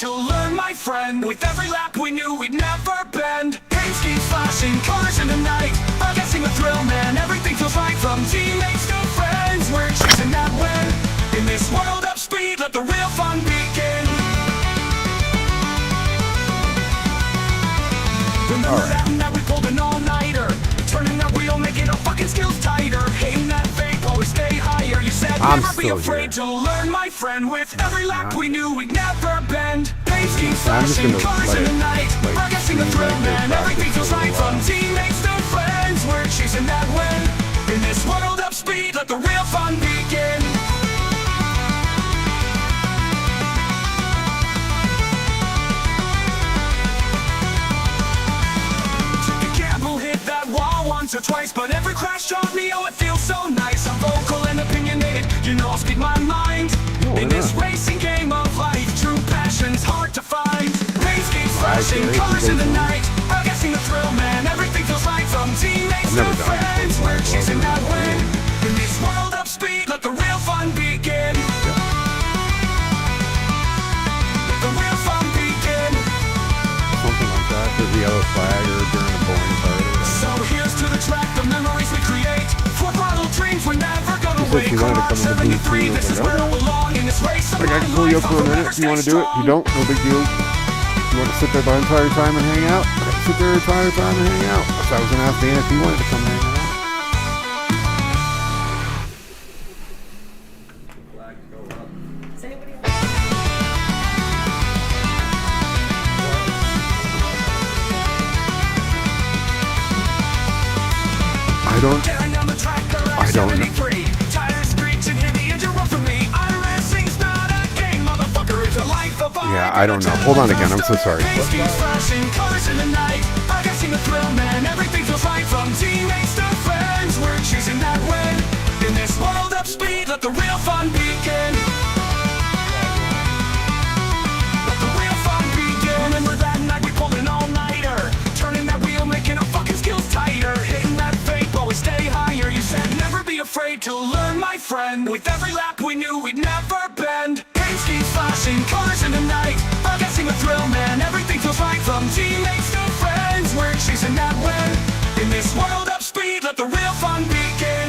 to learn, my friend. With every lap we knew we'd never bend. Paint schemes flashing, colors in the night, I'm guessing the thrill, man. Everything feels right from teammates to friends. We're chasing that win. In this world of speed, let the real fun begin. Remember that night we pulled an all-nighter, turning that wheel, making our fucking skills tighter. Hating that fake, always stay higher. You said never be afraid to learn, my friend. With every lap we knew we'd never bend. Paint schemes flashing, colors in the night, we're guessing the thrill, man. Everything feels right from teammates to friends. We're chasing that win. In this world of speed, let the real fun begin. Once or twice, but every crash taught me, oh, it feels so nice. I'm vocal and opinionated, you know I'll speak my mind. In this racing game of life, true passion's hard to find. Race games flashing, colors in the night, I'm guessing the thrill, man. Everything feels right from teammates to friends. We're chasing that win. In this world of speed, let the real fun begin. Let the real fun begin. Something like that, there's the yellow flag or during the boring part. So here's to the track, the memories we create. Full throttle dreams, we're never gonna wait. Garage 73, this is where I belong. In this race of my life, I can pull you up for a minute if you want to do it. If you don't, no big deal. You want to sit there the entire time and hang out? Sit there the entire time and hang out. If I was going to ask Dan if he wanted to come hang out. I don't know. Yeah, I don't know. Hold on again. I'm so sorry. Everything feels right from teammates to friends. We're chasing that win. In this world of speed, let the real fun begin. Let the real fun begin. Remember that night we pulled an all-nighter, turning that wheel, making our fucking skills tighter. Hitting that fake, always stay higher. You said never be afraid to learn, my friend. With every lap we knew we'd never bend. Paint schemes flashing, colors in the night, I'm guessing the thrill, man. Everything feels right from teammates to friends. We're chasing that win. In this world of speed, let the real fun begin.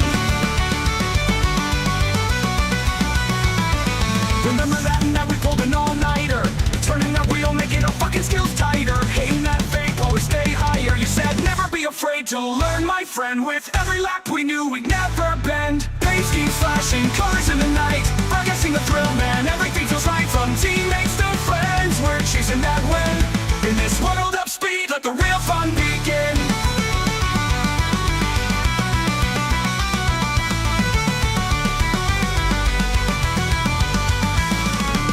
Remember that night we pulled an all-nighter, turning that wheel, making our fucking skills tighter. Hating that fake, always stay higher. You said never be afraid to learn, my friend. With every lap we knew we'd never bend. Paint schemes flashing, colors in the night, I'm guessing the thrill, man. Everything feels right from teammates to friends. We're chasing that win. In this world of speed, let the real fun begin.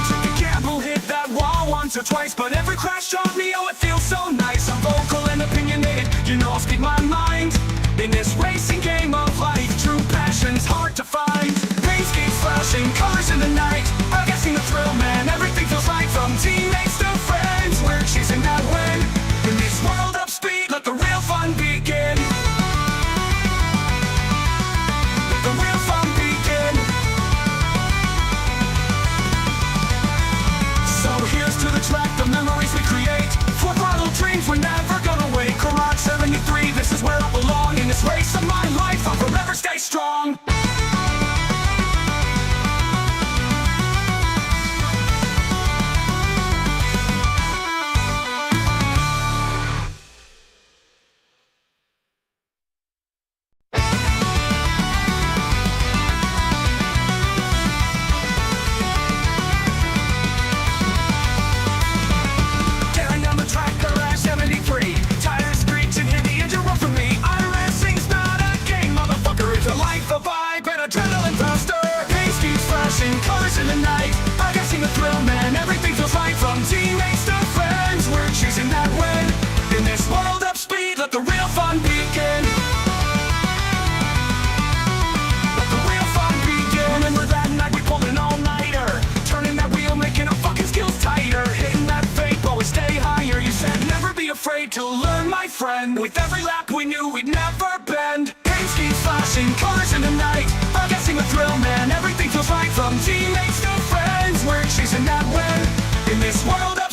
Took a gamble, hit that wall once or twice, but every crash taught me, oh, it feels so nice. I'm vocal and opinionated, you know I'll speak my mind. In this racing game of life, true passion's hard to find. Paint schemes flashing, colors in the night, I'm guessing the thrill, man. Everything feels right from teammates to friends. We're chasing that win. In this world of speed, let the real fun begin. Let the real fun begin. So here's to the track, the memories we create. Full throttle dreams, we're never gonna wait. Garage 73, this is where I belong. In this race of my life, I'll forever stay strong. Colors in the night, I'm guessing the thrill, man. Everything feels right from teammates to friends. We're chasing that win. In this world of speed, let the real fun begin. Let the real fun begin. Remember that night we pulled an all-nighter, turning that wheel, making our fucking skills tighter. Hitting that fake, always stay higher. You said never be afraid to learn, my friend. With every lap we knew we'd never bend. Paint schemes flashing, colors in the night, I'm guessing the thrill, man. Everything feels right from teammates to friends. We're chasing that win. In this world of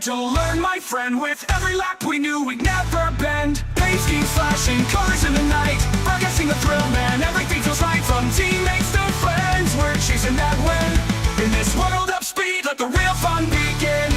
to learn, my friend. With every lap we knew we'd never bend. Paint schemes flashing, colors in the night, forgetting the thrill, man, everything feels right. From teammates to friends, we're chasing that win. In this world of speed, let the real fun begin.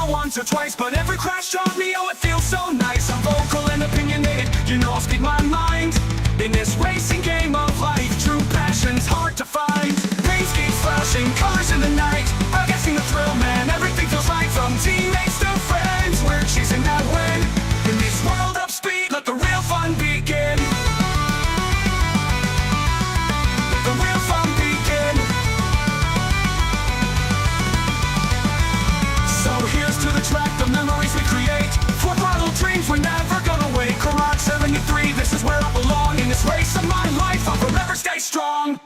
Once or twice, but every crash taught me, oh, it feels so nice. I'm vocal and opinionated, you know I'll speak my mind. In this racing game of life, true passion's hard to find. Paint schemes flashing, colors in the night, forgetting the thrill, man, everything feels right. From teammates to friends, we're chasing that win. In this world of speed, let the real fun begin. Let the real fun begin. So here's to the track, the memories we create. Full throttle dreams, we're never gonna wait. Garage 73, this is where I belong. In this race of my life, I'll forever stay strong.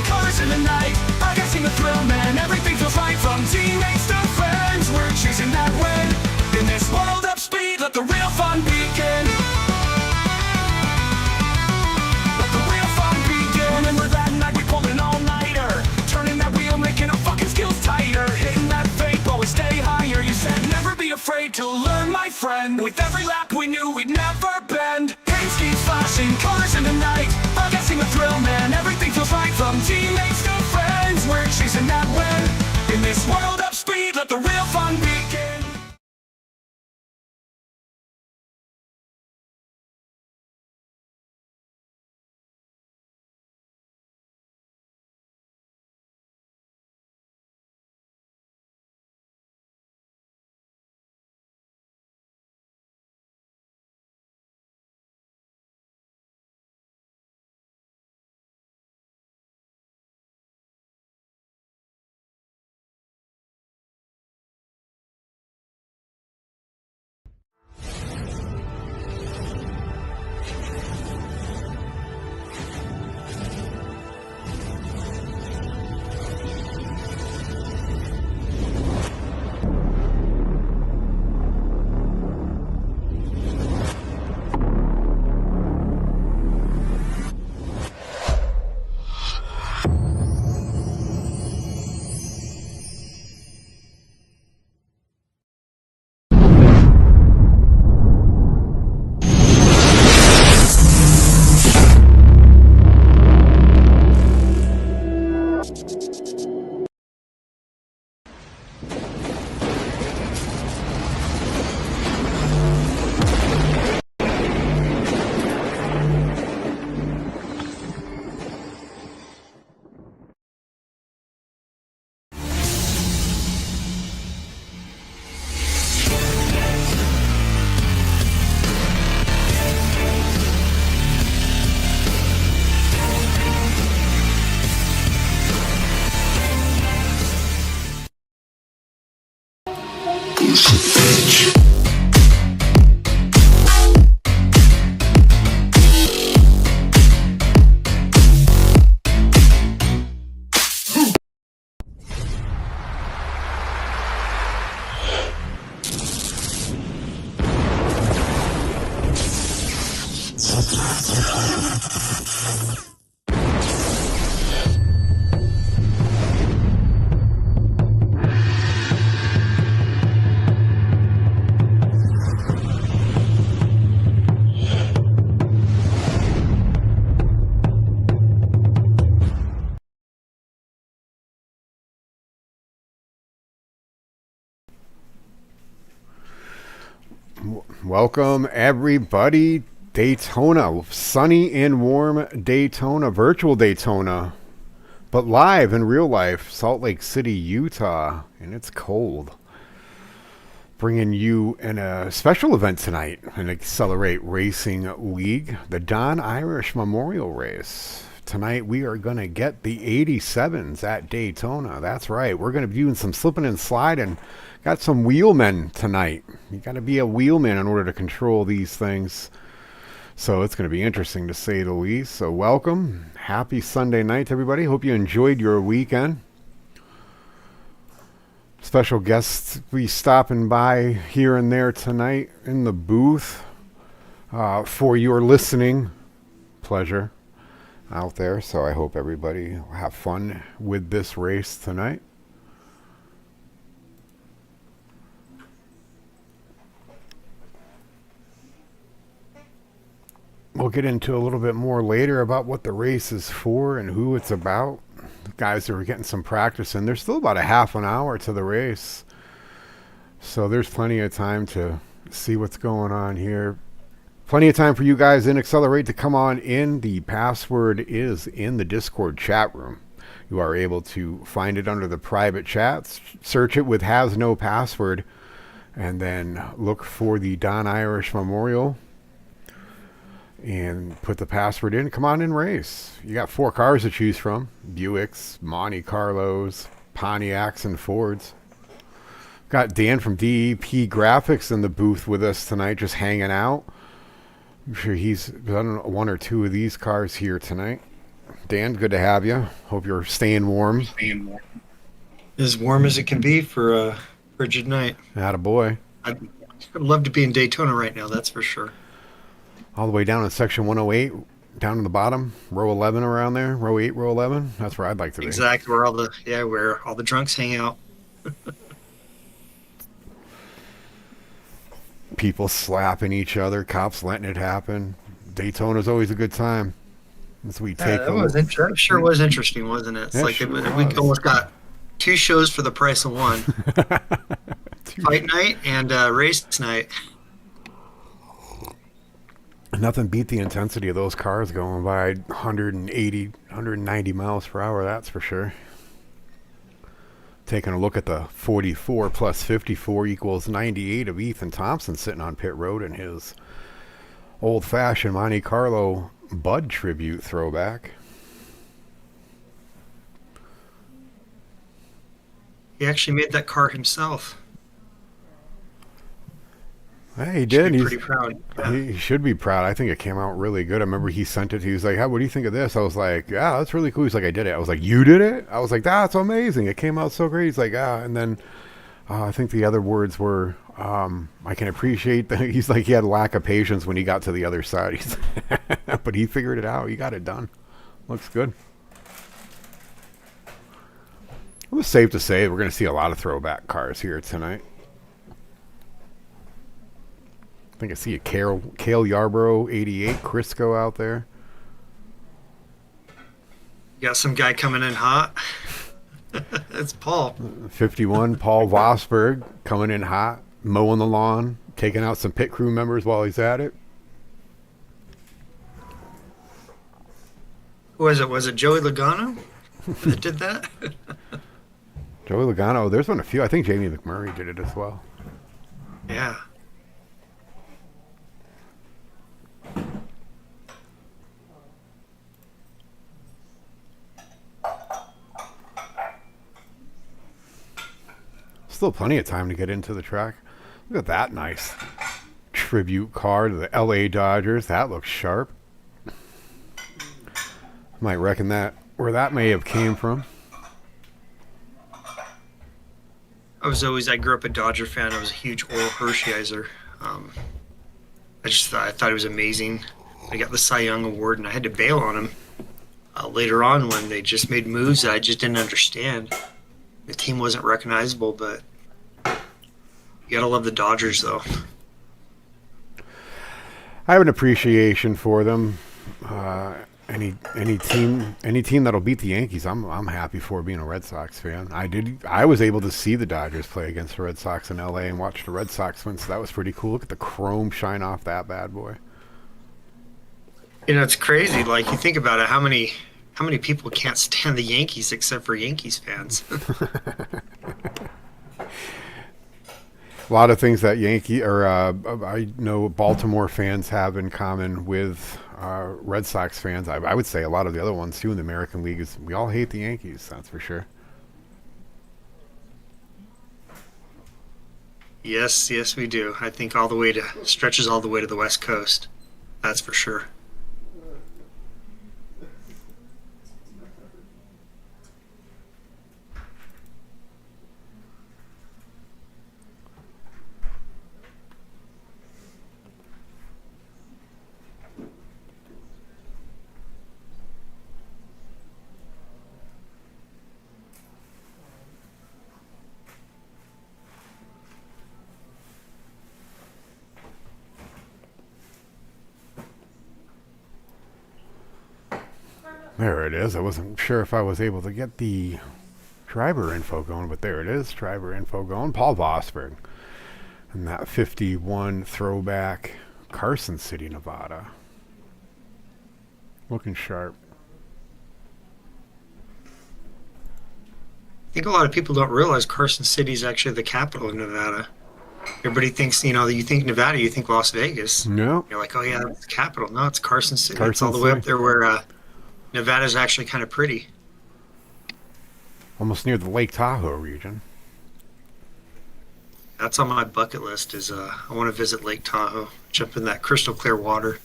Colors in the night, I'm guessing the thrill, man, everything feels right. From teammates to friends, we're chasing that win. In this world of speed, let the real fun begin. Let the real fun begin. Remember that night we pulled an all-nighter, turning that wheel, making our fucking skills tighter, hitting that fate, always stay higher. You said never be afraid to learn, my friend. With every lap we knew we'd never bend. Paint schemes flashing, colors in the night, I'm guessing the thrill, man, everything feels right. From teammates to friends, we're chasing that win. In this world of speed, let the real fun begin. Welcome everybody, Daytona, sunny and warm Daytona, virtual Daytona, but live in real life, Salt Lake City, Utah, and it's cold. bringing you in a special event tonight, an Accelerate Racing League, the Don Irish Memorial Race. Tonight we are going to get the 87s at Daytona. That's right. We're going to be doing some slipping and sliding. Got some wheelmen tonight. You got to be a wheelman in order to control these things. So it's going to be interesting to say the least. So welcome. Happy Sunday night to everybody. Hope you enjoyed your weekend. Special guests be stopping by here and there tonight in the booth for your listening pleasure out there. So I hope everybody will have fun with this race tonight. We'll get into a little bit more later about what the race is for and who it's about. The guys are getting some practice in. There's still about a half an hour to the race. So there's plenty of time to see what's going on here. Plenty of time for you guys in Accelerate to come on in. The password is in the Discord chat room. You are able to find it under the private chats. Search it with has no password. And then look for the Don Irish Memorial. And put the password in. Come on and race. You got 4 cars to choose from. Buicks, Monte Carlos, Pontiacs, and Fords. Got Dan from DEP Graphics in the booth with us tonight, just hanging out. I'm sure he's done 1 or 2 of these cars here tonight. Dan, good to have you. Hope you're staying warm. As warm as it can be for a frigid night. Attaboy. I'd love to be in Daytona right now, that's for sure. All the way down in section 108, down to the bottom, row 11 around there, row 8, row 11. That's where I'd like to be. Exactly, where all the drunks hang out. People slapping each other, cops letting it happen. Daytona's always a good time. As we take that sure was interesting, wasn't it? It's yeah, like sure we almost got 2 shows for the price of 1. Fight night and race night. Nothing beat the intensity of those cars going by 180, 190 miles per hour, that's for sure. Taking a look at the 44 plus 54 equals 98 of Ethan Thompson sitting on pit road in his old-fashioned Monte Carlo Bud tribute throwback. He actually made that car himself. Hey, he did. He's pretty proud. Yeah. He should be proud. I think it came out really good. I remember he sent it. He was like, "What do you think of this?" I was like, "Yeah, that's really cool." He's like, "I did it." I was like, "You did it?" I was like, "That's amazing. It came out so great." He's like, "Ah." And then I think the other words were, "I can appreciate that." He's like, he had lack of patience when he got to the other side. He's but he figured it out. He got it done. Looks good. It was safe to say we're going to see a lot of throwback cars here tonight. I think I see a Cale Yarborough 88 Crisco out there. You got some guy coming in hot. It's Paul. 51 Paul Vosburg coming in hot, mowing the lawn, taking out some pit crew members while he's at it. Who was it? Was it Joey Logano that did that? Joey Logano, there's been a few. I think Jamie McMurray did it as well. Yeah. Still plenty of time to get into the track. Look at that nice tribute car to the LA Dodgers. That looks sharp. Might reckon that where that may have came from. I grew up a Dodger fan. I was a huge Oral Hersheyzer. I thought it was amazing. I got the Cy Young Award, and I had to bail on him later on when they just made moves that I just didn't understand. The team wasn't recognizable, but you gotta love the Dodgers, though. I have an appreciation for them. Any team that'll beat the Yankees, I'm happy for being a Red Sox fan. I was able to see the Dodgers play against the Red Sox in LA and watch the Red Sox win, so that was pretty cool. Look at the chrome shine off that bad boy. You know, it's crazy. Like, you think about it, how many people can't stand the Yankees except for Yankees fans? A lot of things that Yankee or I know Baltimore fans have in common with Red Sox fans. I would say a lot of the other ones too in the American League is we all hate the Yankees. That's for sure. Yes, yes, we do. I think stretches all the way to the West Coast. That's for sure. There it is. I wasn't sure if I was able to get the driver info going, but there it is. Driver info going. Paul Vosburg. And that 51 throwback Carson City, Nevada. Looking sharp. I think a lot of people don't realize Carson City is actually the capital of Nevada. Everybody thinks, you think Nevada, you think Las Vegas. No. You're like, oh yeah, that's the capital. No, it's Carson City. It's Carson all the way up City. there where Nevada's actually kind of pretty. Almost near the Lake Tahoe region. That's on my bucket list. I want to visit Lake Tahoe, jump in that crystal clear water.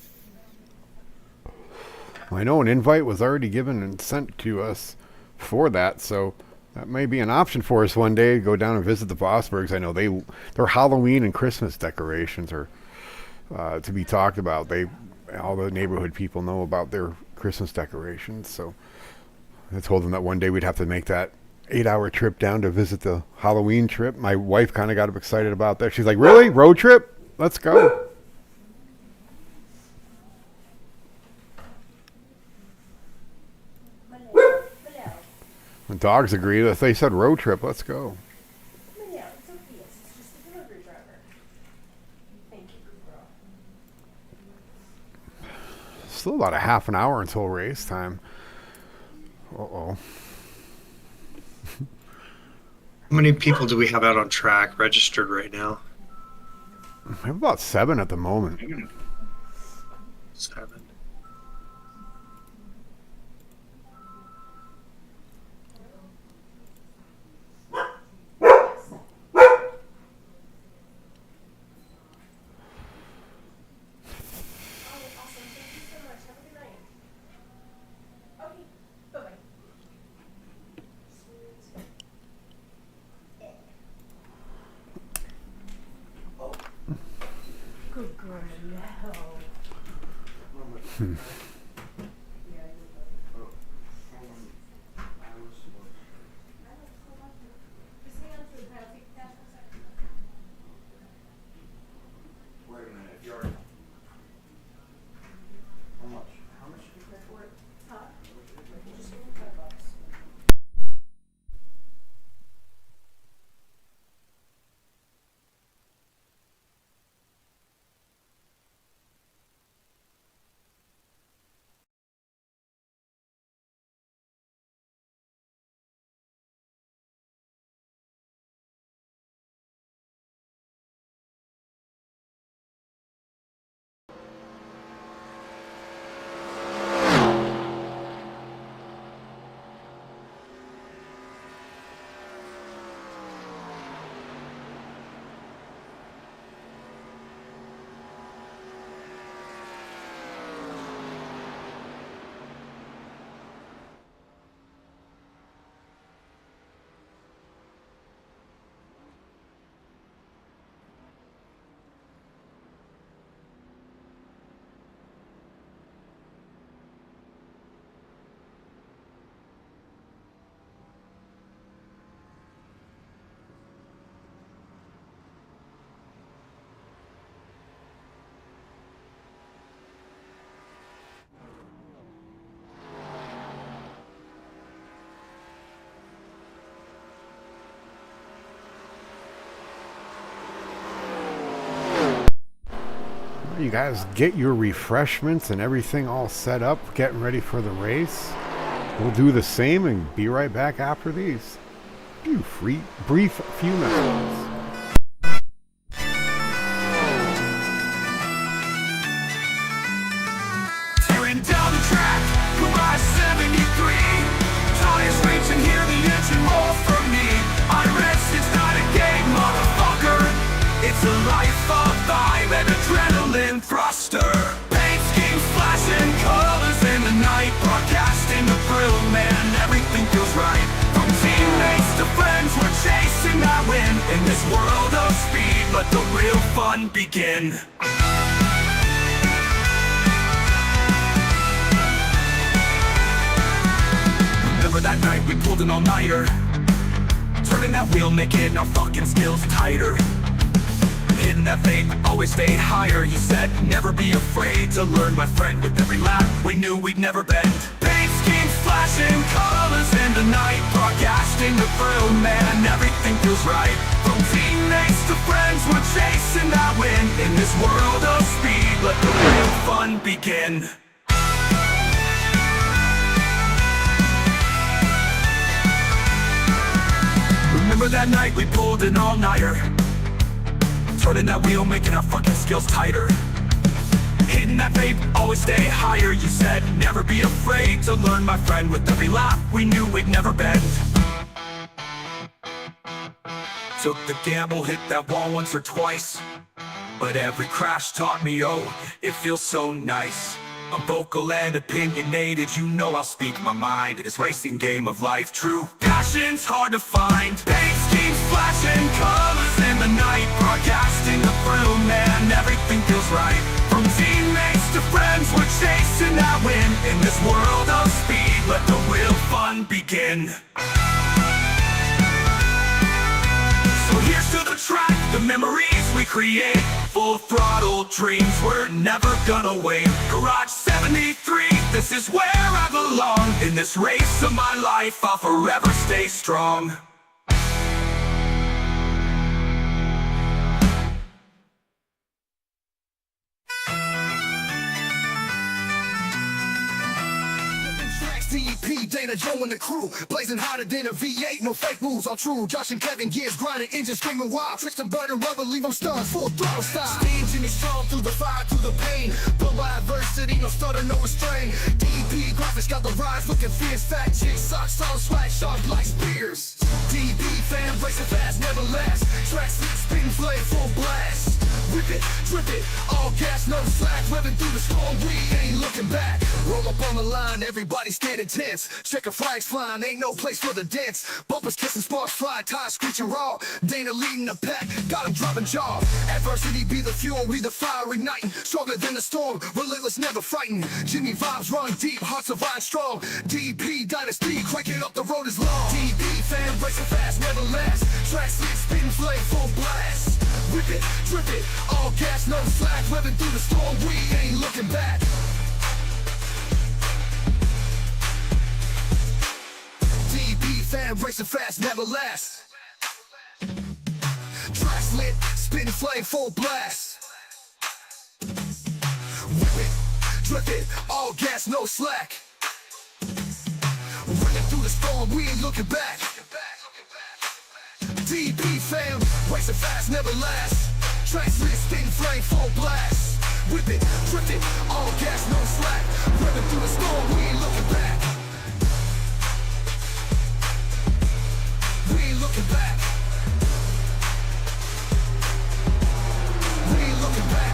Well, I know an invite was already given and sent to us for that, so that may be an option for us one day. Go down and visit the Vosburgs. I know their Halloween and Christmas decorations are to be talked about. All the neighborhood people know about their Christmas decorations, so I told them that one day we'd have to make that 8-hour trip down to visit the Halloween trip. My wife kind of got excited about that. She's like, really? Road trip? Let's go. The dogs agree. If they said road trip, let's go. Still about a half an hour until race time. Uh-oh. How many people do we have out on track registered right now? I have about 7 at the moment. 7. Good girl, no. You guys get your refreshments and everything all set up, getting ready for the race. We'll do the same and be right back after these brief few minutes. let the real fun begin. Remember that night we pulled an all-nighter, turning that wheel, making our fucking skills tighter. Hitting that vape, always stayed higher. You said, never be afraid to learn, my friend. With every lap, we knew we'd never bend. Paint schemes flashing, colors in the night, broadcasting the thrill, man, everything feels right. From teammates to friends, we're chasing that win. In this world of speed, let the real fun begin. Remember that night we pulled an all-nighter, turning that wheel, making our fucking skills tighter. Hitting that vape, always stay higher. You said, never be afraid to learn, my friend. With every lap, we knew we'd never bend. Took the gamble, hit that wall once or twice, but every crash taught me, oh, it feels so nice. I'm vocal and opinionated, you know I'll speak my mind. It's racing game of life, true passion's hard to find. Paint schemes flashing, colors in the night, broadcasting the thrill, man, everything feels right. From teammates to friends, we're chasing that win. In this world of speed, let the real fun begin. So here's to the track, the memories we create. Full throttle dreams, we're never gonna wait. Garage 73, this is where I belong. In this race of my life, I'll forever stay strong. DP, Dana, Joe and the crew, blazing hotter than a V8, no fake moves, all true. Josh and Kevin, gears grinding, engines screaming wild, tricks and burning rubber, leave them stunned, full throttle style. Steam Jimmy strong through the fire, through the pain, but by adversity, no stutter, no restraint. DP graphics got the rise, looking fierce, fat chicks, socks, solid swag, sharp like spears. DP fam, racing fast, never last, track sleep, spin, flame, full blast. Whip it, drip it, all gas, no slack, revving through the storm, we ain't looking back. Roll up on the line, everybody standing tense. Checker flags flying, ain't no place for the dents. Bumpers kissing, sparks fly, tires screeching raw. Dana leading the pack, got him dropping jaw. Adversity be the fuel, we the fire igniting. Stronger than the storm, relentless, never frightened. Jimmy vibes run deep, hearts of iron strong. DP dynasty, cranking up, the road is long. DP fan, racing fast, never last. Track sleep, spin, flame, full blast. Whip it, drip it, all gas, no slack. Revving through the storm, we ain't looking back. DP fan, racing fast, never last. Tracks lit, spin, flame, full blast. Whip it, drip it, all gas, no slack. Running through the storm, we ain't looking back. DP fam, racing fast, never last. Tracks lit, spin, flame, full blast. Whip it, drip it, all gas, no slack. Running through the storm, we ain't looking back. We ain't looking back. We ain't looking back.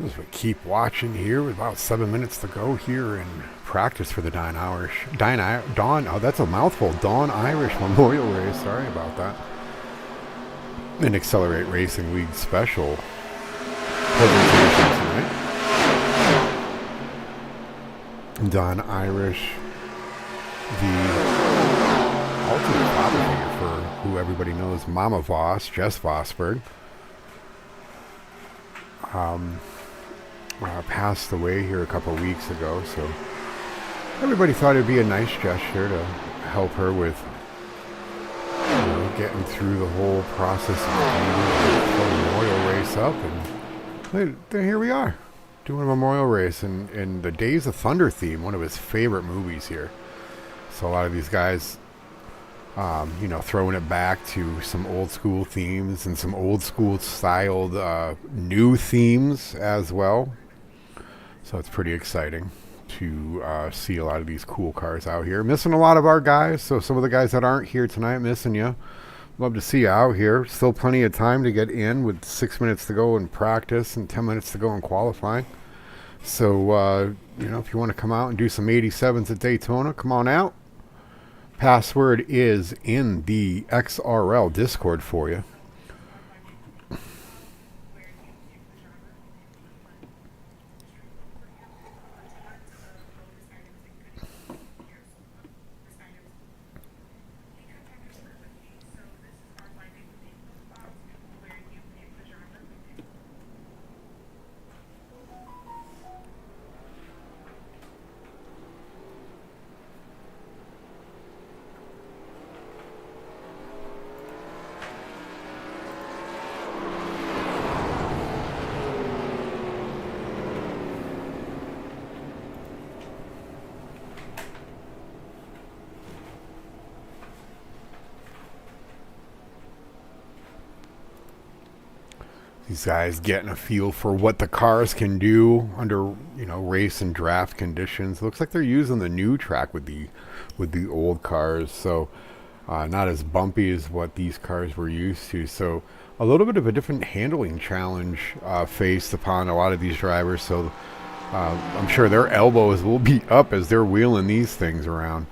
As we keep watching here with about 7 minutes to go here in practice for the Dawn, oh, that's a mouthful. Dawn Irish Memorial Race. Sorry about that. An Accelerate Racing League special presentation tonight. Dawn Irish, the ultimate father figure for who everybody knows, MamaVos, Jessica Vosburg. Passed away here a couple weeks ago, so everybody thought it'd be a nice gesture to help her with getting through the whole process of the memorial race up, and here we are doing a memorial race in the Days of Thunder theme, one of his favorite movies here. So a lot of these guys throwing it back to some old school themes and some old school styled new themes as well. So it's pretty exciting to see a lot of these cool cars out here. Missing a lot of our guys, so some of the guys that aren't here tonight, missing you. Love to see you out here. Still plenty of time to get in with 6 minutes to go in practice and 10 minutes to go in qualifying. So, if you want to come out and do some 87s at Daytona, come on out. Password is in the XRL Discord for you. These guys getting a feel for what the cars can do under, race and draft conditions. Looks like they're using the new track with the old cars, so not as bumpy as what these cars were used to. So a little bit of a different handling challenge faced upon a lot of these drivers. So I'm sure their elbows will be up as they're wheeling these things around.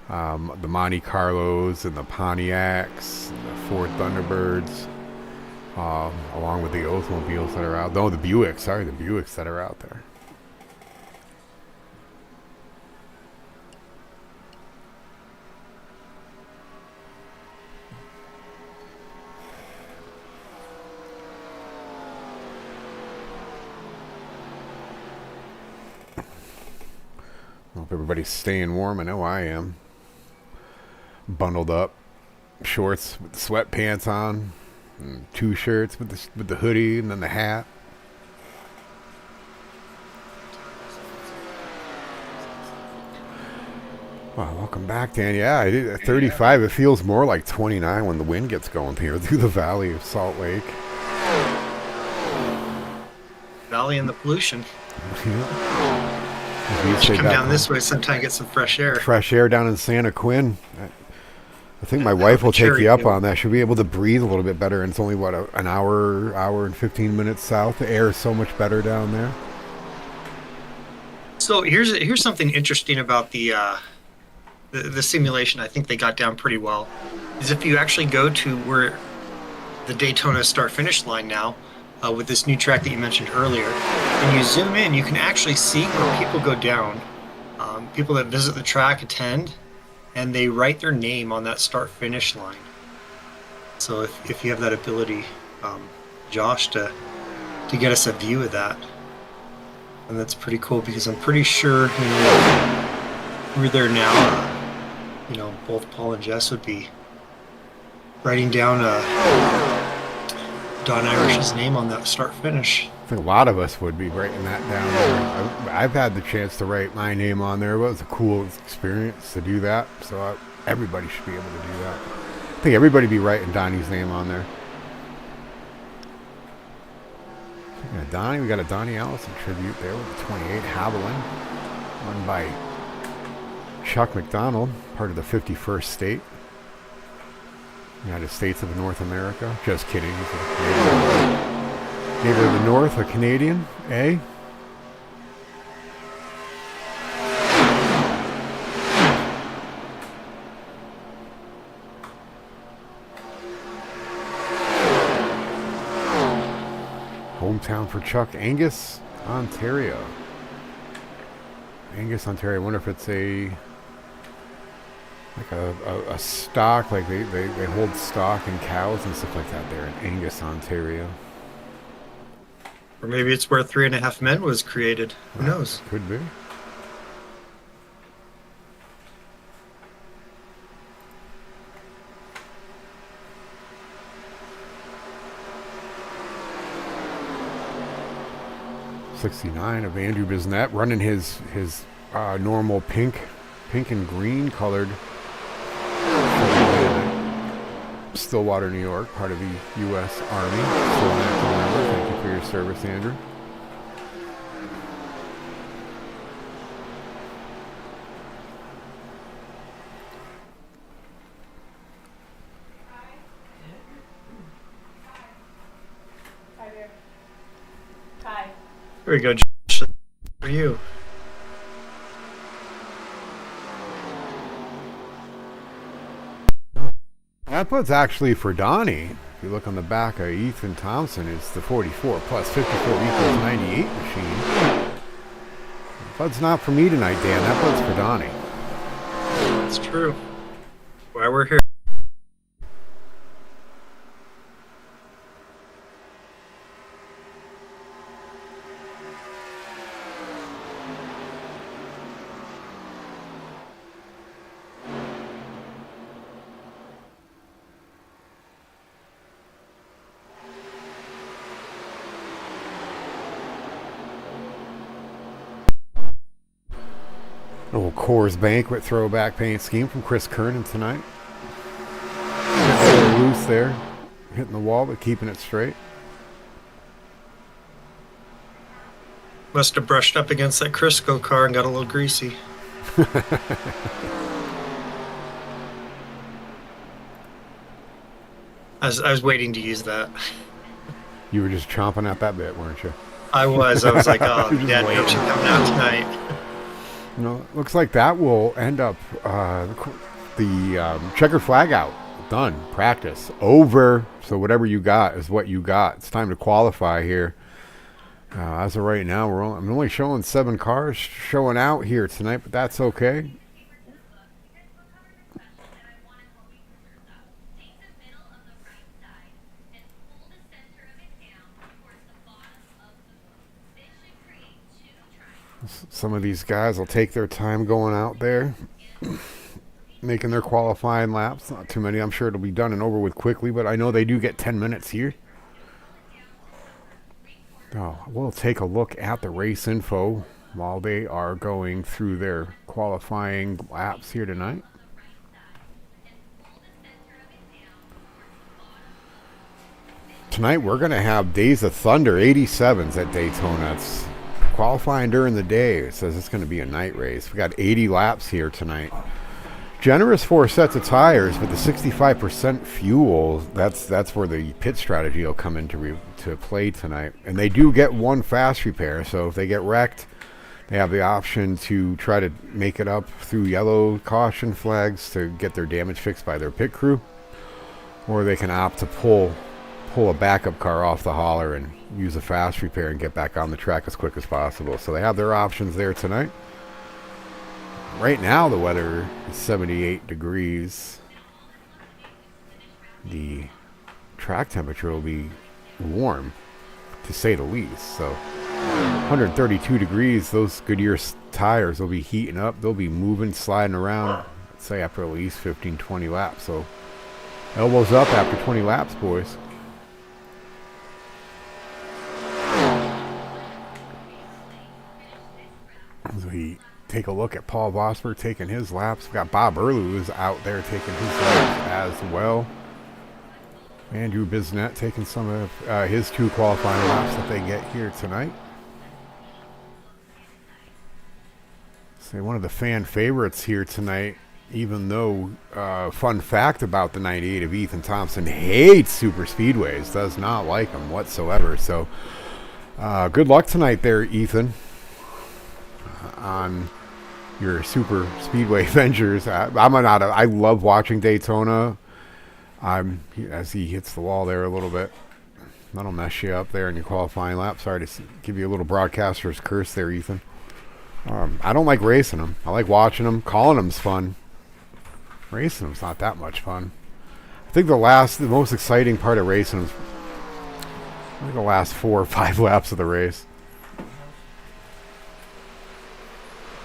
The Monte Carlos and the Pontiacs, and the Ford Thunderbirds. Along with the Oldsmobiles that are out. No, the Buicks that are out there. Hope everybody's staying warm. I know I am. Bundled up. Shorts with the sweatpants on. And 2 shirts with the hoodie and then the hat. Well, welcome back, Dan. Yeah, at 35, it feels more like 29 when the wind gets going here through the valley of Salt Lake. Valley and the pollution. Yeah. Just come down this way sometime, get some fresh air. Fresh air down in Santa Quinn. I think my wife will take you up on that. She'll be able to breathe a little bit better. And it's only, an hour and 15 minutes south. The air is so much better down there. So here's something interesting about the simulation. I think they got down pretty well. Is if you actually go to where the Daytona start-finish line now, with this new track that you mentioned earlier, and you zoom in, you can actually see where people go down. People that visit the track attend, and they write their name on that start-finish line. So if you have that ability, Josh, to get us a view of that, and that's pretty cool, because I'm pretty sure we're there now. Both Paul and Jess would be writing down Don Irish's name on that start-finish. I think a lot of us would be writing that down there. I've had the chance to write my name on there. It was a cool experience to do that. So everybody should be able to do that. I think everybody be writing Donnie's name on there. Yeah, Donnie, we got a Donnie Allison tribute there with the 28 Haviland, run by Chuck McDonald, part of the 51st state. United States of North America. Just kidding. Gave her the North, a Canadian, eh? Hometown for Chuck, Angus, Ontario. Angus, Ontario. I wonder if it's a stock, like they hold stock in cows and stuff like that there in Angus, Ontario. Or maybe it's where 3.5 Men was created. Who knows? Could be. '69 of Andrew Bisnett running his normal pink and green colored Stillwater, New York, part of the U.S. Army. Still an active member. Thank you for your service, Andrew. There we go, Josh. For you. That puts actually for Donny. If you look on the back of Ethan Thompson, it's the 44 plus 54 equals 98 machine. Bud's not for me tonight, Dan. That bud's for Donny. That's true. Why we're here. Old Coors Banquet throwback paint scheme from Chris Kernan tonight. A little loose there, hitting the wall but keeping it straight. Must have brushed up against that Crisco car and got a little greasy. I was waiting to use that. You were just chomping at that bit, weren't you? I was like, oh, Dad, no, she's coming out tonight. No, looks like that will end up the checkered flag out. Done. Practice. Over. So whatever you got is what you got. It's time to qualify here. As of right now, I'm only showing 7 cars showing out here tonight, but that's okay. Some of these guys will take their time going out there, making their qualifying laps. Not too many. I'm sure it'll be done and over with quickly, but I know they do get 10 minutes here. Oh, we'll take a look at the race info while they are going through their qualifying laps here tonight. Tonight we're going to have Days of Thunder 87s at Daytona. It's qualifying during the day. It says it's going to be a night race. We got 80 laps here tonight. Generous 4 sets of tires, but the 65% fuel, that's where the pit strategy will come into play tonight. And they do get 1 fast repair, so if they get wrecked, they have the option to try to make it up through yellow caution flags to get their damage fixed by their pit crew, or they can opt to pull a backup car off the hauler and use a fast repair and get back on the track as quick as possible. So they have their options there tonight. Right now the weather is 78 degrees. The track temperature will be warm, to say the least. So 132 degrees, those Goodyear tires will be heating up. They'll be moving, sliding around, let's say after at least 15-20 laps. So elbows up after 20 laps, boys. As we take a look at Paul Vosburg taking his laps. We've got Bob Earley who's out there taking his laps as well. Andrew Bisnett taking some of his 2 qualifying laps that they get here tonight. Say one of the fan favorites here tonight even though, fun fact about the 98 of Ethan Thompson, hates super speedways, does not like them whatsoever. So good luck tonight there, Ethan, on your super speedway ventures. I love watching Daytona. As he hits the wall there a little bit. That'll mess you up there in your qualifying lap. Sorry to give you a little broadcaster's curse there, Ethan. I don't like racing them. I like watching them. Calling them's fun. Racing them's not that much fun. I think the most exciting part of racing is the last 4 or 5 laps of the race.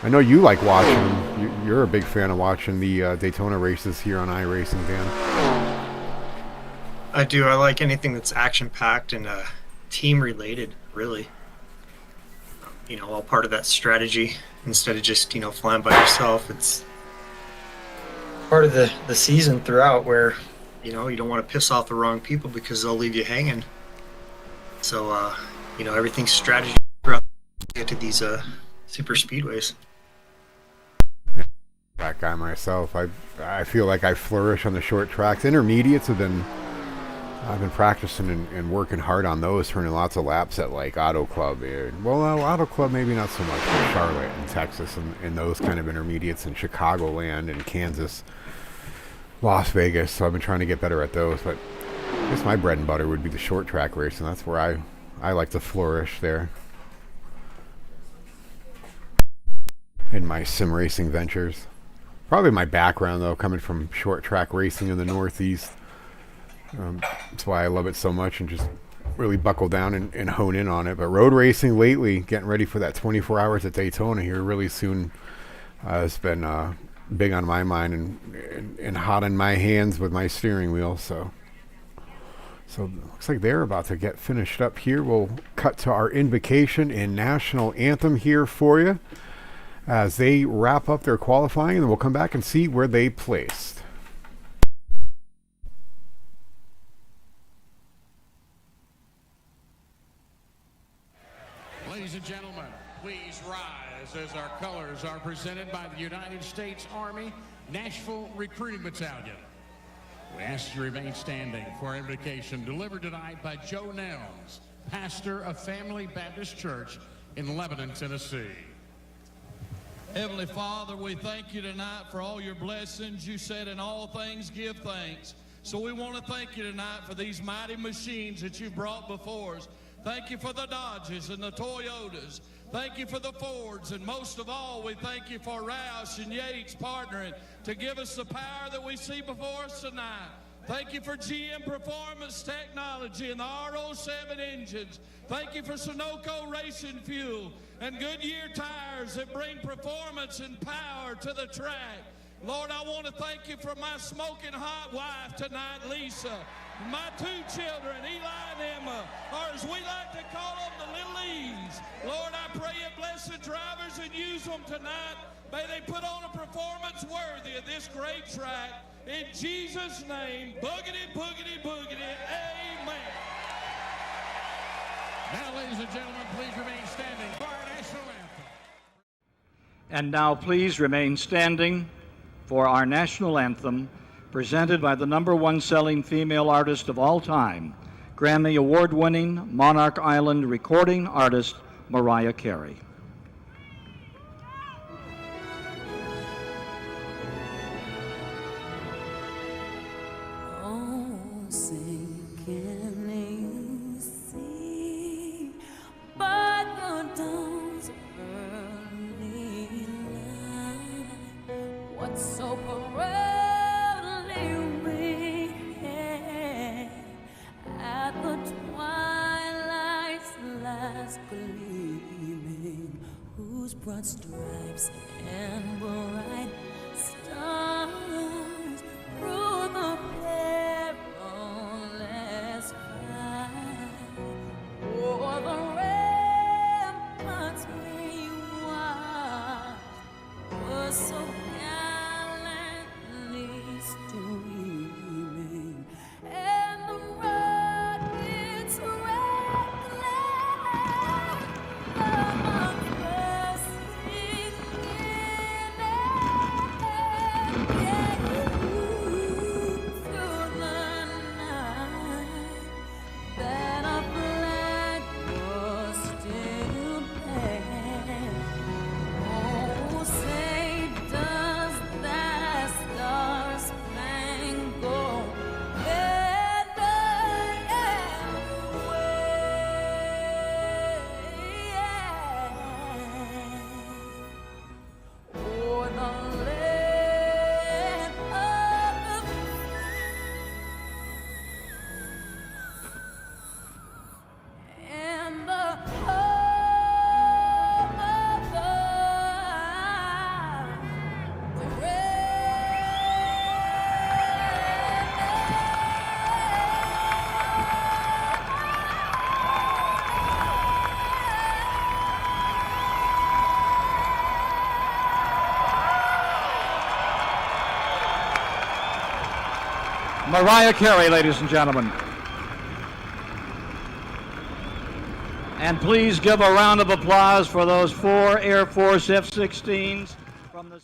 I know you like watching them. You're a big fan of watching the Daytona races here on iRacing, Dan. I do. I like anything that's action-packed and team-related, really. All part of that strategy instead of just, flying by yourself. It's part of the season throughout where, you don't want to piss off the wrong people because they'll leave you hanging. So, everything's strategy throughout to get to these super speedways. That guy myself. I feel like I flourish on the short tracks. Intermediates I've been practicing and working hard on those, turning lots of laps at like Auto Club. Auto Club maybe not so much, but Charlotte and Texas and those kind of intermediates in Chicagoland and Kansas, Las Vegas. So I've been trying to get better at those. But I guess my bread and butter would be the short track race, and that's where I like to flourish there in my sim racing ventures. Probably my background, though, coming from short track racing in the Northeast. That's why I love it so much and just really buckle down and hone in on it. But road racing lately, getting ready for that 24 hours at Daytona here really soon, has been big on my mind and hot in my hands with my steering wheel. So looks like they're about to get finished up here. We'll cut to our invocation and national anthem here for you as they wrap up their qualifying, and then we'll come back and see where they placed. Ladies and gentlemen, please rise as our colors are presented by the United States Army Nashville Recruiting Battalion. We ask you to remain standing for our invocation delivered tonight by Joe Nelms, pastor of Family Baptist Church in Lebanon, Tennessee. Heavenly Father, we thank you tonight for all your blessings. You said in all things give thanks. So we want to thank you tonight for these mighty machines that you brought before us. Thank you for the Dodges and the Toyotas. Thank you for the Fords. And most of all, we thank you for Roush and Yates partnering to give us the power that we see before us tonight. Thank you for GM Performance Technology and the R07 engines. Thank you for Sunoco Racing Fuel and Goodyear tires that bring performance and power to the track. Lord, I want to thank you for my smoking hot wife tonight, Lisa. My 2 children, Eli and Emma, or as we like to call them, the Little E's. Lord, I pray you bless the drivers and use them tonight. May they put on a performance worthy of this great track. In Jesus' name, boogity, boogity, boogity, amen. Now, ladies and gentlemen, please remain standing for our national anthem. And now please remain standing for our national anthem, presented by the #1 selling female artist of all time, Grammy Award-winning Monarch Island recording artist Mariah Carey. So proudly ringing at the twilight's last gleaming, whose broad stripes and bright stars through the perilous fight o'er the ramparts we watched was so streaming, and the rockets rattling, the bursting in Mariah Carey, ladies and gentlemen. And please give a round of applause for those 4 Air Force F-16s from the...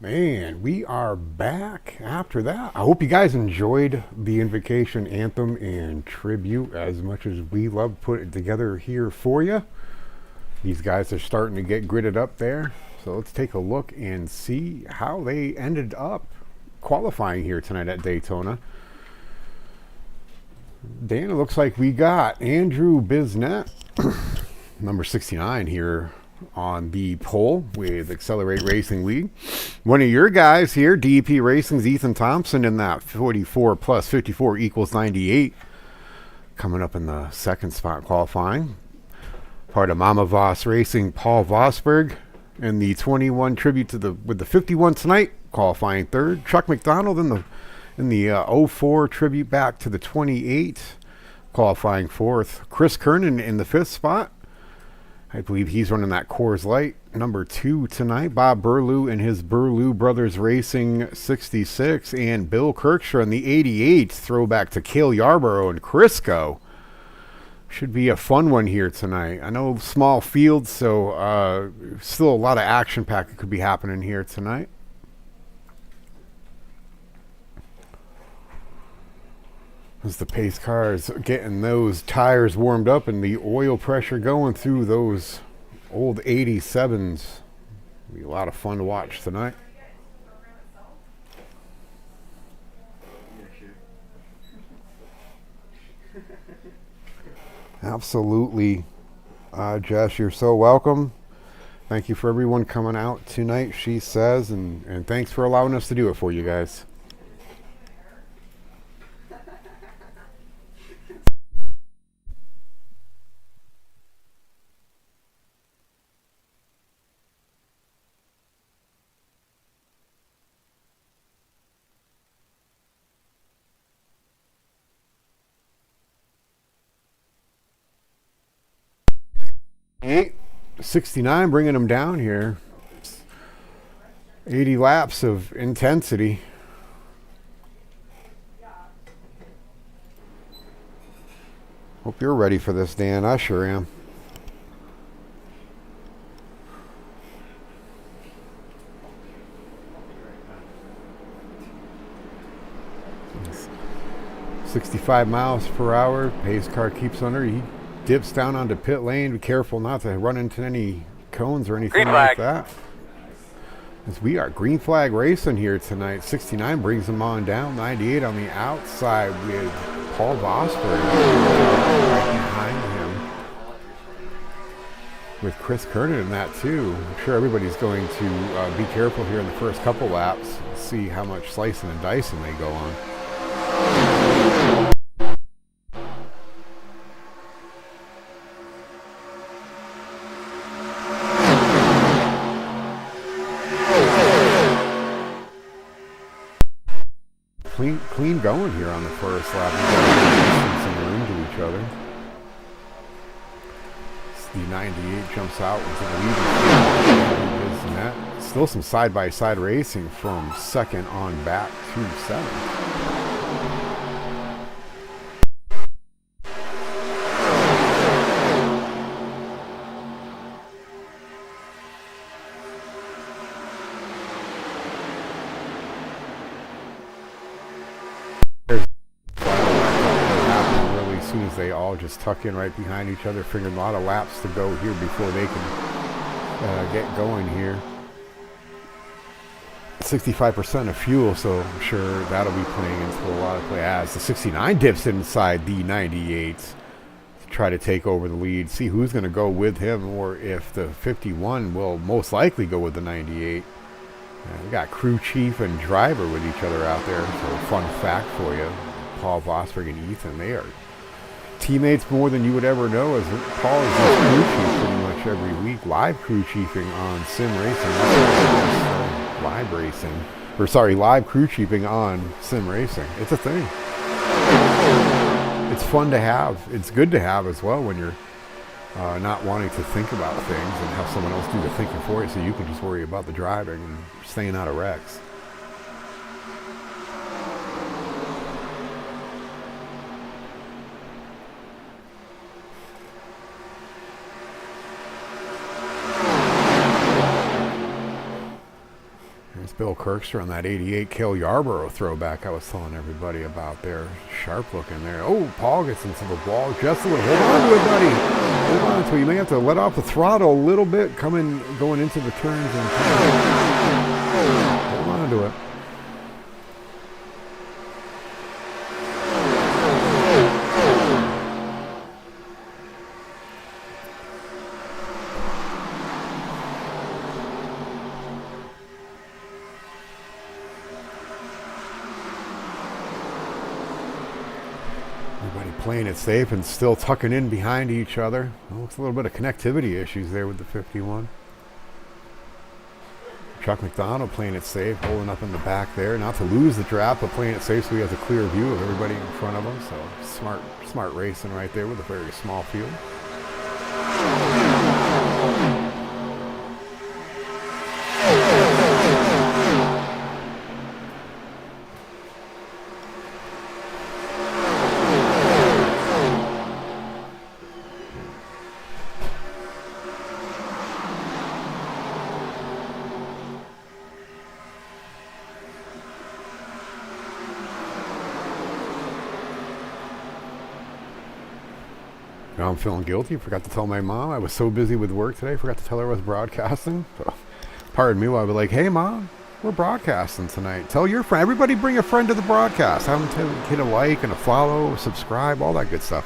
Man, we are back after that. I hope you guys enjoyed the Invocation Anthem and Tribute as much as we love putting it together here for you. These guys are starting to get gridded up there. So let's take a look and see how they ended up qualifying here tonight at Daytona. Dan, it looks like we got Andrew Bisnet, number 69 here on the pole with Accelerate Racing League. One of your guys here, DEP Racing's Ethan Thompson, in that 44 plus 54 equals 98, coming up in the second spot qualifying. Part of MamaVos Racing, Paul Vosburg, in the 21 tribute to with the 51 tonight, qualifying third. Chuck McDonald in the 04 tribute back to the 28, qualifying fourth. Chris Kernan in the fifth spot. I believe he's running that Coors Light number 2 tonight. Bob Burlew and his Burlew Brothers Racing 66. And Bill Kirkshaw in the 88. Throwback to Cale Yarborough and Crisco. Should be a fun one here tonight. I know small field, so still a lot of action pack that could be happening here tonight. As the pace cars getting those tires warmed up and the oil pressure going through those old 87s. Be a lot of fun to watch tonight. Absolutely. Jess, you're so welcome. Thank you for everyone coming out tonight, she says, and thanks for allowing us to do it for you guys. Eight, 69, bringing them down here. 80 laps of intensity. Hope you're ready for this, Dan. I sure am. 65 miles per hour. Pace car keeps under. He dips down onto pit lane. Be careful not to run into any cones or anything like that. As we are green flag racing here tonight. 69 brings them on down. 98 on the outside with Paul Vosburg right behind him. With Chris Kernan in that too. I'm sure everybody's going to be careful here in the first couple laps. See how much slicing and dicing they go on. Clean going here on the first lap. Some room to each other. The 98 jumps out into the lead. Still some side-by-side racing from second on back to seventh. They all just tuck in right behind each other, figuring a lot of laps to go here before they can get going here. 65% of fuel, so I'm sure that'll be playing into a lot of play as the 69 dips inside the 98 to try to take over the lead. See who's going to go with him, or if the 51 will most likely go with the 98. We got crew chief and driver with each other out there. So fun fact for you, Paul Vosburg and Ethan, they are teammates more than you would ever know, as Paul is just crew chief pretty much every week, live crew chiefing on sim racing, live racing, or sorry, live crew chiefing on sim racing. It's a thing. It's fun to have. It's good to have as well when you're not wanting to think about things and have someone else do the thinking for you, so you can just worry about the driving and staying out of wrecks. Bill Kirkster on that 88 Cale Yarborough throwback I was telling everybody about there. Sharp looking there. Oh, Paul gets into the wall just a little. Hold on to it, buddy. Hold on to it. You may have to let off the throttle a little bit going into the turns. And hold on to it. Playing it safe and still tucking in behind each other. Well, looks a little bit of connectivity issues there with the 51. Chuck McDonald playing it safe, holding up in the back there, not to lose the draft, but playing it safe so he has a clear view of everybody in front of him. So smart racing right there with a very small field. Now I'm feeling guilty. Forgot to tell my mom. I was so busy with work today. Forgot to tell her I was broadcasting. So, pardon me while I was like, hey, Mom, we're broadcasting tonight. Tell your friend. Everybody bring a friend to the broadcast. Have them hit a like and a follow, subscribe, all that good stuff.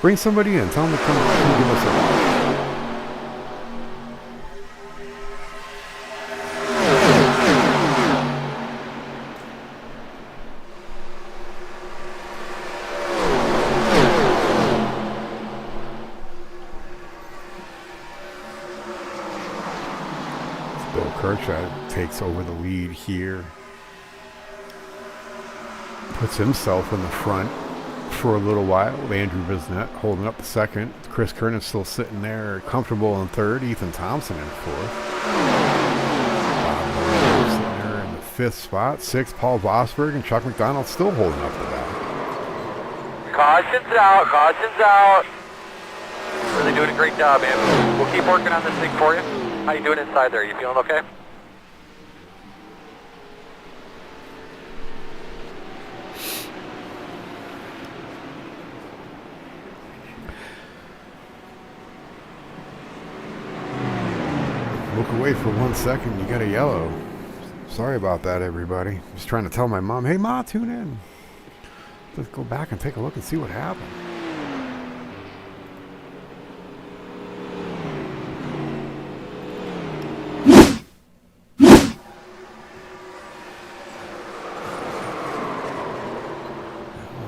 Bring somebody in. Tell them to come and give us a watch. Kirchhoff takes over the lead here. Puts himself in the front for a little while. Andrew Bisnett holding up the second. Chris Kernan still sitting there comfortable in third. Ethan Thompson in fourth. Bob Miller sitting there in the fifth spot. Sixth, Paul Vosburg, and Chuck McDonald still holding up the back. Caution's out, caution's out. Really doing a great job, man. We'll keep working on this thing for you. How you doing inside there? You feeling okay? Look away for 1 second, you got a yellow. Sorry about that, everybody. Just trying to tell my mom, hey, Ma, tune in. Let's go back and take a look and see what happened.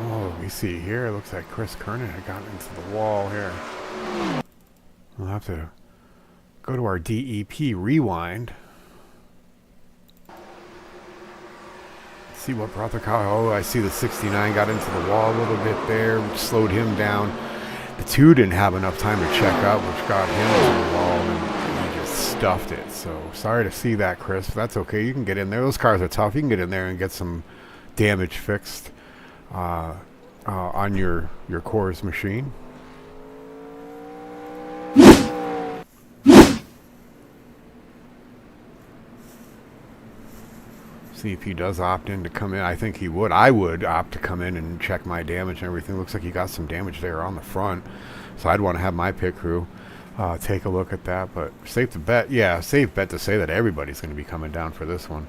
Oh, we see here, it looks like Chris Kernan had gotten into the wall here. We'll have to go to our DEP rewind. See what brought the car. Oh, I see the 69 got into the wall a little bit there, which slowed him down. The 2 didn't have enough time to check up, which got him into the wall, and he just stuffed it. So sorry to see that, Chris. But that's okay. You can get in there. Those cars are tough. You can get in there and get some damage fixed on your Coors machine. See if he does opt in to come in. I think he would. I would opt to come in and check my damage and everything. Looks like he got some damage there on the front. So I'd want to have my pit crew take a look at that. But safe to bet. Yeah, safe bet to say that everybody's going to be coming down for this one.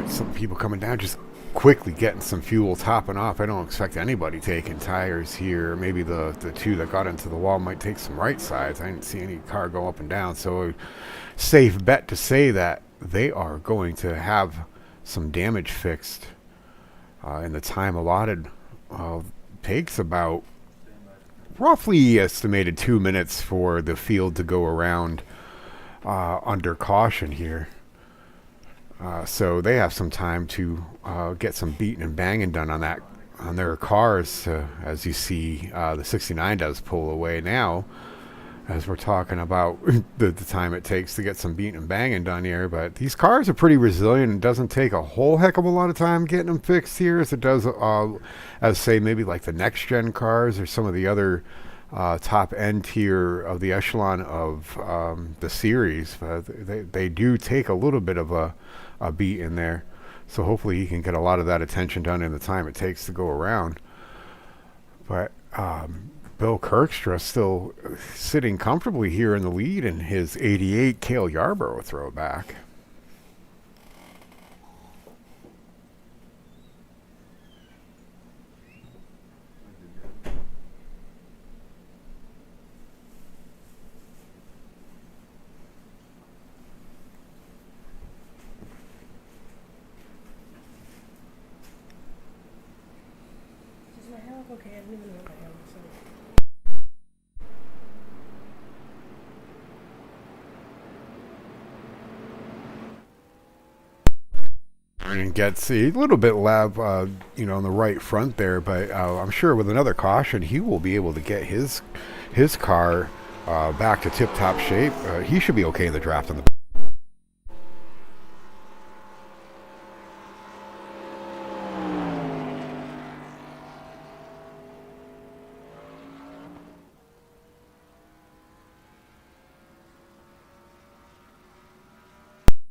Some people coming down, just quickly getting some fuel, topping off. I don't expect anybody taking tires here. Maybe the 2 that got into the wall might take some right sides. I didn't see any car go up and down. So a safe bet to say that they are going to have some damage fixed in the time allotted. Takes about roughly estimated 2 minutes for the field to go around under caution here. So they have some time to get some beating and banging done on their cars. As you see, the 69 does pull away now, as we're talking about the time it takes to get some beating and banging done here. But these cars are pretty resilient. It doesn't take a whole heck of a lot of time getting them fixed here, as it does, as say maybe like the next gen cars or some of the other top end tier of the echelon of the series. They do take a little bit of a beat in there, so hopefully he can get a lot of that attention done in the time it takes to go around. But Bill Kirkstra still sitting comfortably here in the lead in his 88 Cale Yarborough throwback. Okay, I didn't even know what my hair looks like. And gets a little bit lab, on the right front there, but I'm sure with another caution, he will be able to get his car back to tip-top shape. He should be okay in the draft on the.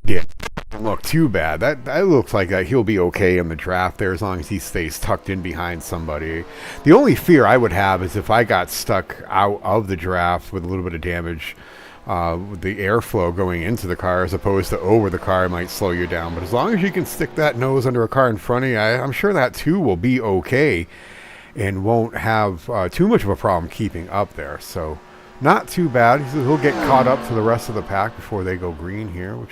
Yeah, doesn't look too bad. That looks like that he'll be okay in the draft there as long as he stays tucked in behind somebody. The only fear I would have is if I got stuck out of the draft with a little bit of damage, with the airflow going into the car as opposed to over the car might slow you down. But as long as you can stick that nose under a car in front of you, I'm sure that too will be okay and won't have too much of a problem keeping up there. So not too bad. He'll get caught up to the rest of the pack before they go green here, which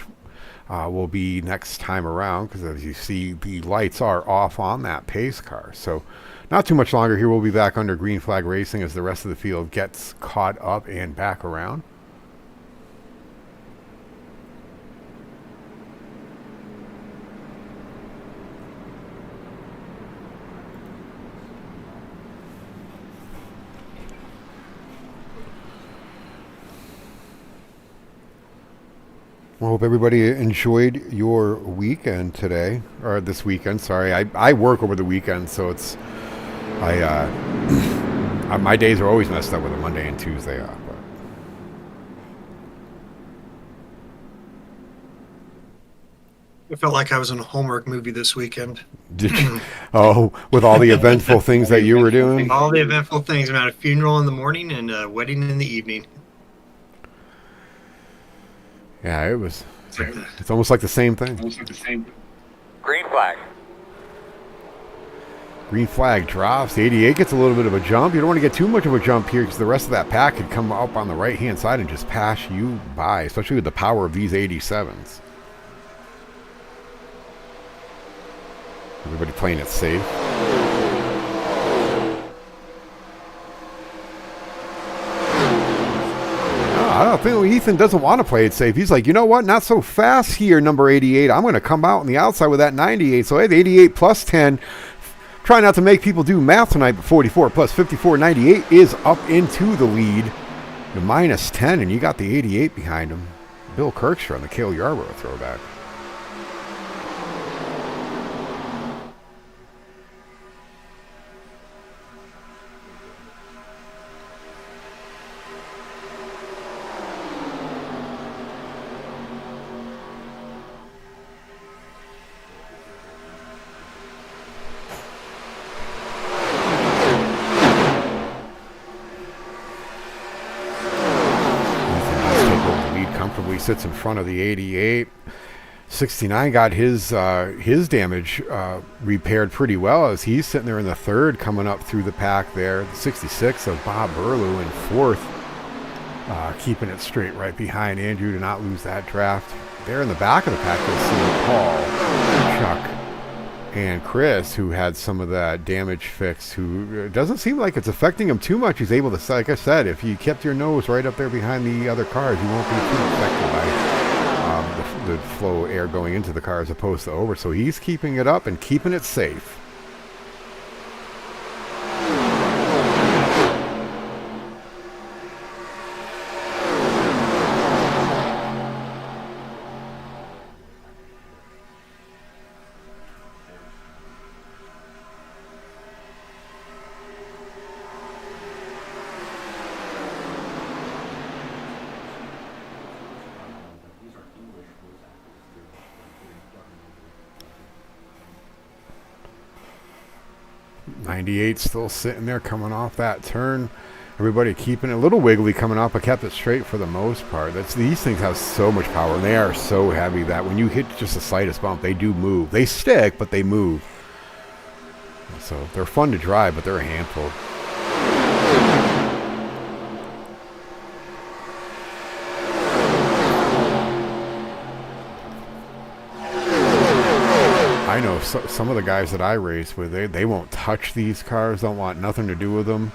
will be next time around, because as you see, the lights are off on that pace car. So not too much longer here. We'll be back under green flag racing as the rest of the field gets caught up and back around. Well, hope everybody enjoyed your weekend today, or this weekend. Sorry, I work over the weekend, so it's my days are always messed up with a Monday and Tuesday off. I felt like I was in a Hallmark movie this weekend. Oh, with all the eventful things that you were doing. All the eventful things. I had a funeral in the morning and a wedding in the evening. Yeah, it was. It's almost like the same thing. Green flag. Green flag drops. The 88 gets a little bit of a jump. You don't want to get too much of a jump here because the rest of that pack could come up on the right-hand side and just pass you by, especially with the power of these 87s. Everybody playing it safe. I don't think Ethan doesn't want to play it safe. He's like, you know what? Not so fast here, number 88. I'm going to come out on the outside with that 98. So I have 88 plus 10. Try not to make people do math tonight, but 44 plus 54, 98 is up into the lead. The minus 10, and you got the 88 behind him. Bill Kirkstra on the Cale Yarborough throwback. Sits in front of the 88. 69 got his damage repaired pretty well as he's sitting there in the third, coming up through the pack there. The 66 of Bob Burlew in fourth, keeping it straight right behind Andrew to not lose that draft. There in the back of the pack, you'll see Paul, Chuck, and Chris, who had some of that damage fixed, who it doesn't seem like it's affecting him too much. He's able to, like I said, if you kept your nose right up there behind the other cars, you won't be too affected by the flow of air going into the car as opposed to over. So he's keeping it up and keeping it safe. Still sitting there coming off that turn. Everybody keeping it a little wiggly coming off, but kept it straight for the most part. These things have so much power, and they are so heavy that when you hit just the slightest bump, they do move. They stick, but they move. So they're fun to drive, but they're a handful. I know some of the guys that I race with, they won't touch these cars, don't want nothing to do with them.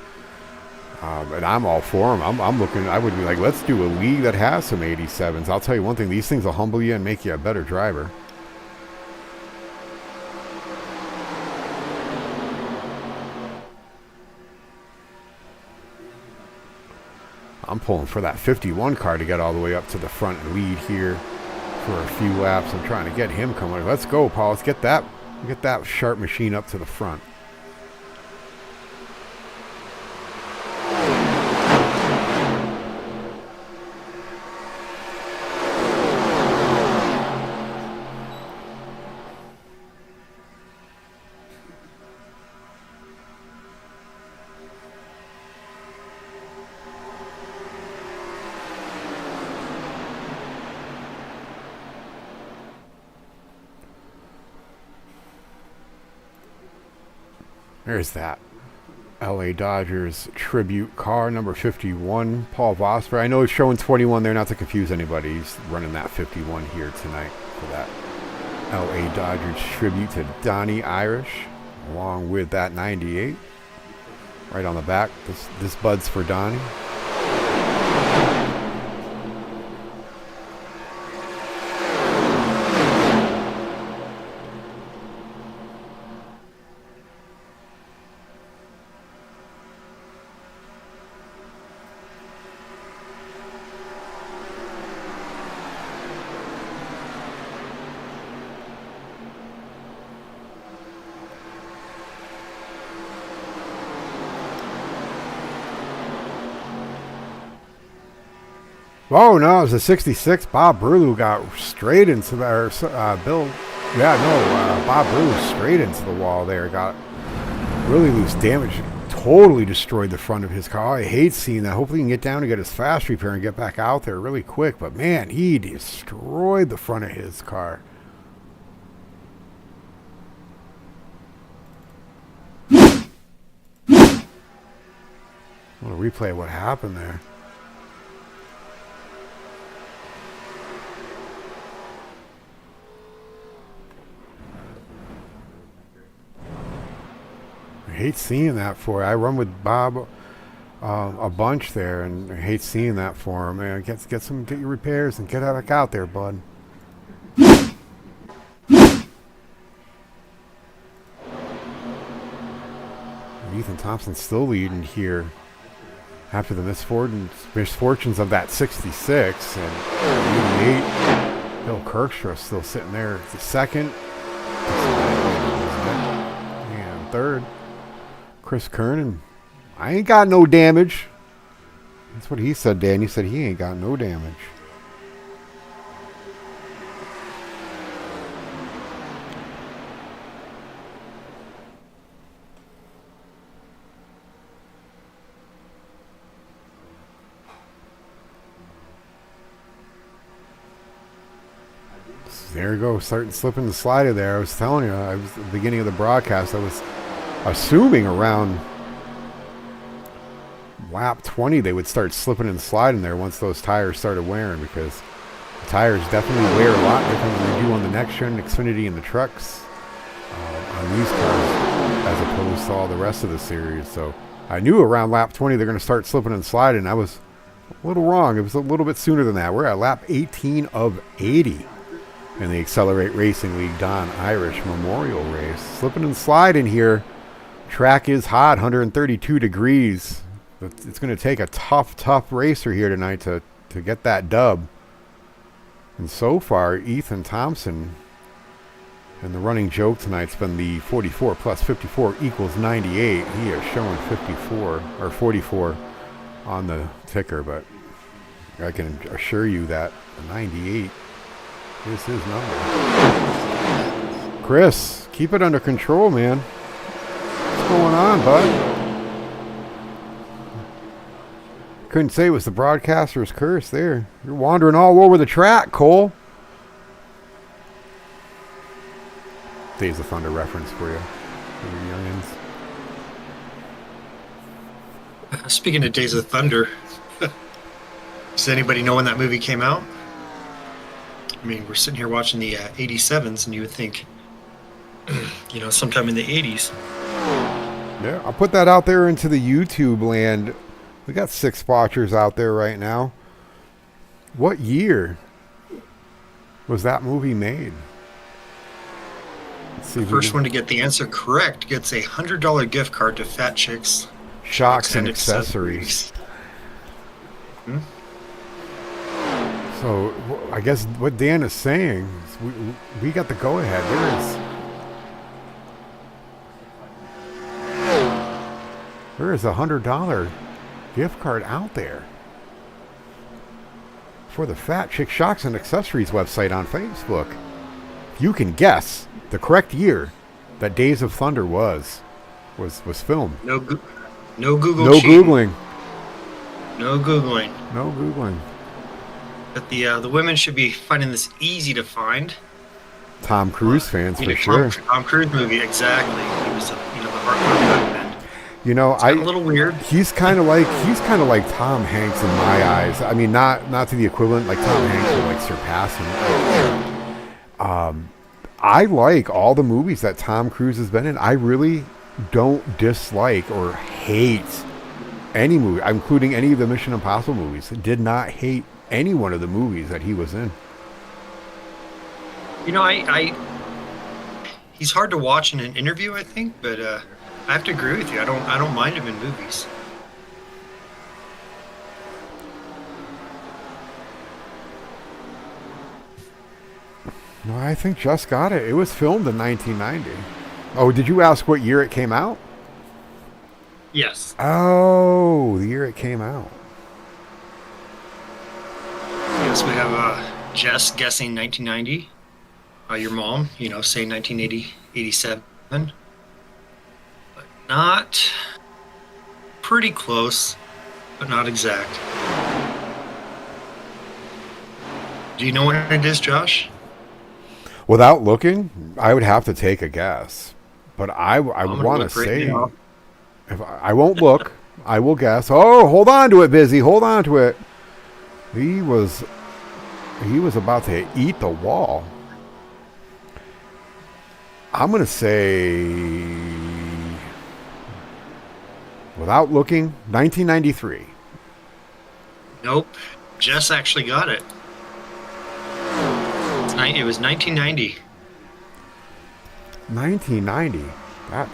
And I'm all for them. I'm looking, I would be like, let's do a league that has some 87s. I'll tell you one thing, these things will humble you and make you a better driver. I'm pulling for that 51 car to get all the way up to the front and lead here for a few laps. I'm trying to get him coming. Let's go, Paul. Let's get that sharp machine up to the front. There's that LA Dodgers tribute car, number 51, Paul Vosburg. I know he's showing 21 there, not to confuse anybody. He's running that 51 here tonight for that LA Dodgers tribute to Donny Irish, along with that 98. Right on the back, this bud's for Donny. Oh no, it was a '66. Bob Burlew got straight into the Bob Burlew straight into the wall there. Got really loose damage. Totally destroyed the front of his car. I hate seeing that. Hopefully he can get down and get his fast repair and get back out there really quick. But man, he destroyed the front of his car. I want to replay what happened there. I hate seeing that for you. I run with Bob a bunch there, and I hate seeing that for him. Man, get your repairs and get back out there, bud. Ethan Thompson's still leading here after the misfortunes of that 66 and 88. Bill Kirkstra still sitting there at the second and third. Chris Kernan, I ain't got no damage. That's what he said, Dan. He said he ain't got no damage. There you go, starting slipping the slider there. I was telling you, I was at the beginning of the broadcast, I was assuming around lap 20 they would start slipping and sliding there once those tires started wearing, because the tires definitely wear a lot different than they do on the next gen Xfinity and the trucks on these cars as opposed to all the rest of the series. So I knew around lap 20 they're going to start slipping and sliding. I was a little wrong. It was a little bit sooner than that. We're at lap 18 of 80 in the Accelerate Racing League Don Irish Memorial Race. Slipping and sliding here. Track is hot, 132 degrees. It's going to take a tough racer here tonight to get that dub. And so far, Ethan Thompson, and the running joke tonight's been the 44 plus 54 equals 98. He is showing 54 or 44 on the ticker, but I can assure you that 98 is his number. Chris, keep it under control, man. What's going on, bud? Couldn't say it was the broadcaster's curse there. You're wandering all over the track, Cole. Days of Thunder reference for you youngins. Speaking of Days of Thunder, does anybody know when that movie came out? I mean, we're sitting here watching the 87s, and you would think, sometime in the 80s. Yeah, I'll put that out there into the YouTube land. We got 6 watchers out there right now. What year was that movie made? Let's see. The first one to get the answer correct gets a $100 gift card to Fat Chicks Shocks and Accessories. So I guess what Dan is saying is we got the go-ahead. There is a $100 gift card out there for the Fat Chick Shocks and Accessories website on Facebook. If you can guess the correct year that Days of Thunder was filmed. No Google. No cheating. Googling. No Googling. No Googling. But the women should be finding this easy to find. Tom Cruise fans for sure. Tom Cruise movie, exactly. He was the hardcore movement. It's a little weird. He's kind of like Tom Hanks in my eyes. I mean, not to the equivalent like Tom Hanks would like surpass him. I like all the movies that Tom Cruise has been in. I really don't dislike or hate any movie, including any of the Mission Impossible movies. I did not hate any one of the movies that he was in. He's hard to watch in an interview, I think, but I have to agree with you. I don't mind him in movies. No, I think just got it. It was filmed in 1990. Oh, did you ask what year it came out? Yes. Oh, the year it came out. guess we have Jess guessing 1990. Your mom, saying 1987. But not pretty close, but not exact. Do you know what it is, Josh? Without looking, I would have to take a guess. But I want to say, if I won't look, I will guess. Oh, hold on to it, Busy. Hold on to it. He was about to eat the wall. I'm going to say, without looking, 1993. Nope. Jess actually got it. It was 1990. 1990. That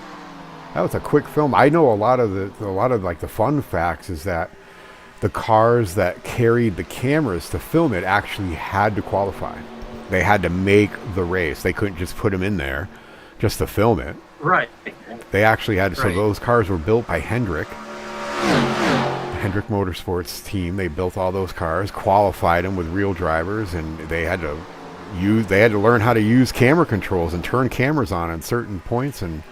was a quick film. I know a lot of like the fun facts is that the cars that carried the cameras to film it actually had to qualify. They had to make the race. They couldn't just put them in there just to film it. Right. They actually had to. Right. So those cars were built by Hendrick Motorsports team. They built all those cars, qualified them with real drivers, and they had to learn how to use camera controls and turn cameras on at certain points, and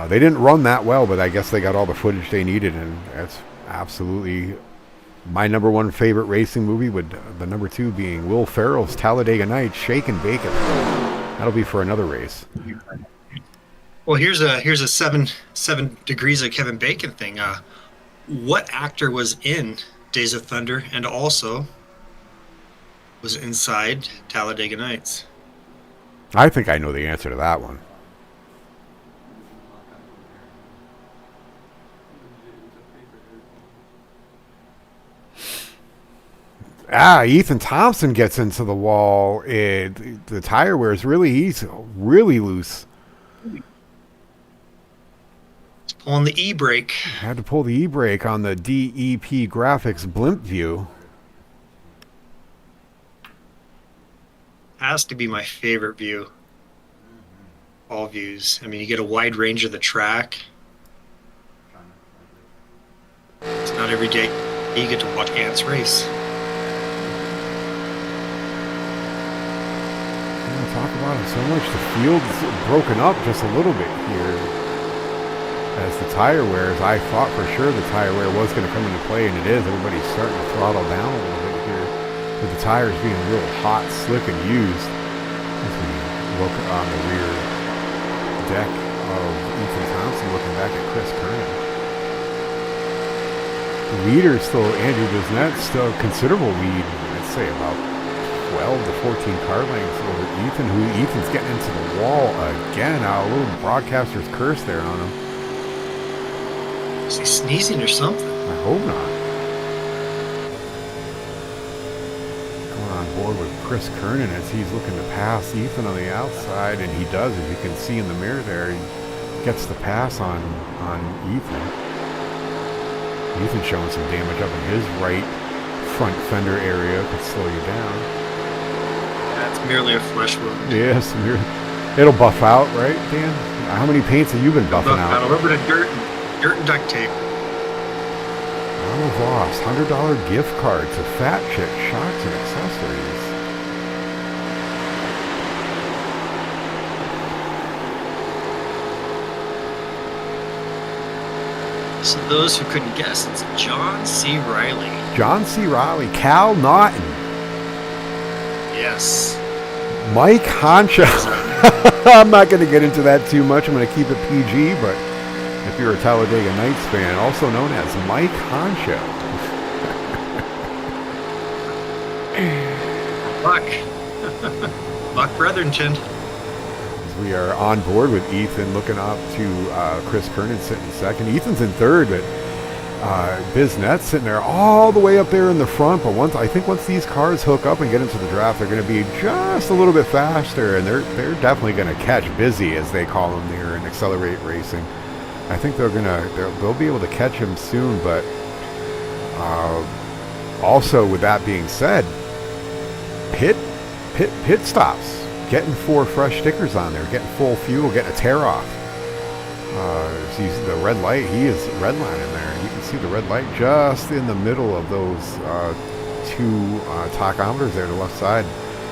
they didn't run that well, but I guess they got all the footage they needed, and that's absolutely my number one favorite racing movie, with the number two being Will Ferrell's Talladega Nights, Shake and Bacon. That'll be for another race. Well, here's a seven degrees of Kevin Bacon thing. What actor was in Days of Thunder and also was inside Talladega Nights? I think I know the answer to that one. Ethan Thompson gets into the wall. The tire wear is he's really loose. It's pulling the e-brake. Had to pull the e-brake on the DEP graphics blimp view. Has to be my favorite view. All views. I mean, you get a wide range of the track. It's not every day you get to watch ants race. Talk about it so much. The field's broken up just a little bit here as the tire wears. I thought for sure the tire wear was going to come into play, and it is. Everybody's starting to throttle down a little bit here with the tires being real hot, slick, and used. As we look on the rear deck of Ethan Thompson looking back at Chris Kernan. The leader is still Andrew Bisnett, still considerable lead. I'd say about 12 to 14 car lengths over Ethan, Ethan's getting into the wall again. A little broadcaster's curse there on him. Is he sneezing or something? I hope not. Going on board with Chris Kernan as he's looking to pass Ethan on the outside, and he does, as you can see in the mirror there. He gets the pass on Ethan. Ethan showing some damage up in his right front fender area. Could slow you down. It's merely a flesh wound. Yes, it'll buff out, right, Dan? How many paints have you been buffing out? A little bit of dirt and duct tape. MamaVos, $100 gift card to Fat Chick Shocks and Accessories. So those who couldn't guess, it's John C. Riley. John C. Riley, Cal Naughton. Yes. Mike Honcho. I'm not going to get into that too much. I'm going to keep it PG, but if you're a Talladega Nights fan, also known as Mike Honcho. Buck Bretherington. We are on board with Ethan, looking up to Chris Kernan sitting second. Ethan's in third, but Bisnett's sitting there all the way up there in the front. But once these cars hook up and get into the draft, they're going to be just a little bit faster, and they're definitely going to catch Busy, as they call him there in Accelerate Racing. I think they'll be able to catch him soon. But also, with that being said, pit stops. Getting 4 fresh stickers on there, getting full fuel, getting a tear off. Sees the red light. He is redlining there. You can see the red light just in the middle of those two tachometers there to the left side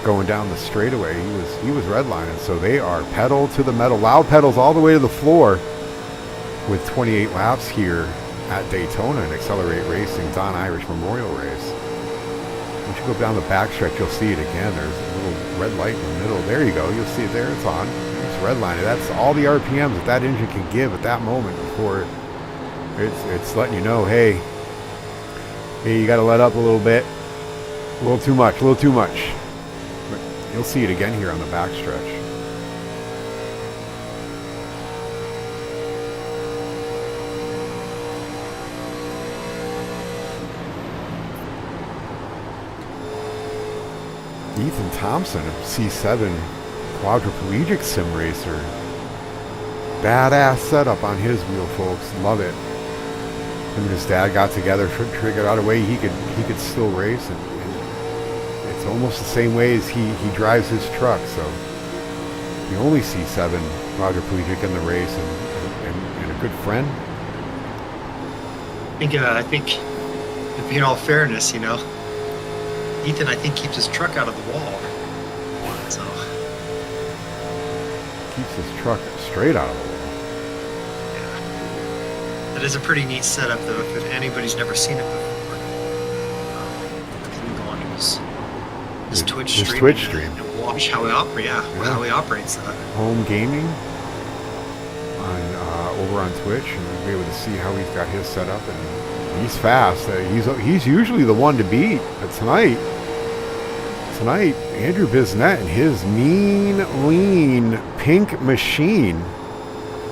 going down the straightaway. He was redlining. So they are pedal to the metal, loud pedals all the way to the floor with 28 laps here at Daytona and Accelerate Racing Don Irish Memorial Race. Once you go down the backstretch, you'll see it again. There's a little red light in the middle. There you go. You'll see it there. It's on. It's redlining. That's all the RPMs that engine can give at that moment before it's letting you know, hey, you got to let up a little bit. A little too much. But you'll see it again here on the backstretch. Ethan Thompson, a C7 quadriplegic sim racer. Badass setup on his wheel, folks. Love it. Him and his dad got together, figured out a way he could still race, and it's almost the same way as he drives his truck. So the only C7 quadriplegic in the race, and a good friend. I think, in all fairness, Ethan, I think, keeps his truck out of the wall. So Keeps his truck straight out of the wall. yeah, that is a pretty neat setup, though. If anybody's never seen it before, you can go on his Twitch stream and watch how he operates. How he operates that. Home gaming on over on Twitch, and you'll be able to see how he's got his set up, and he's fast. He's usually the one to beat, but tonight Andrew Bisnett and his mean lean pink machine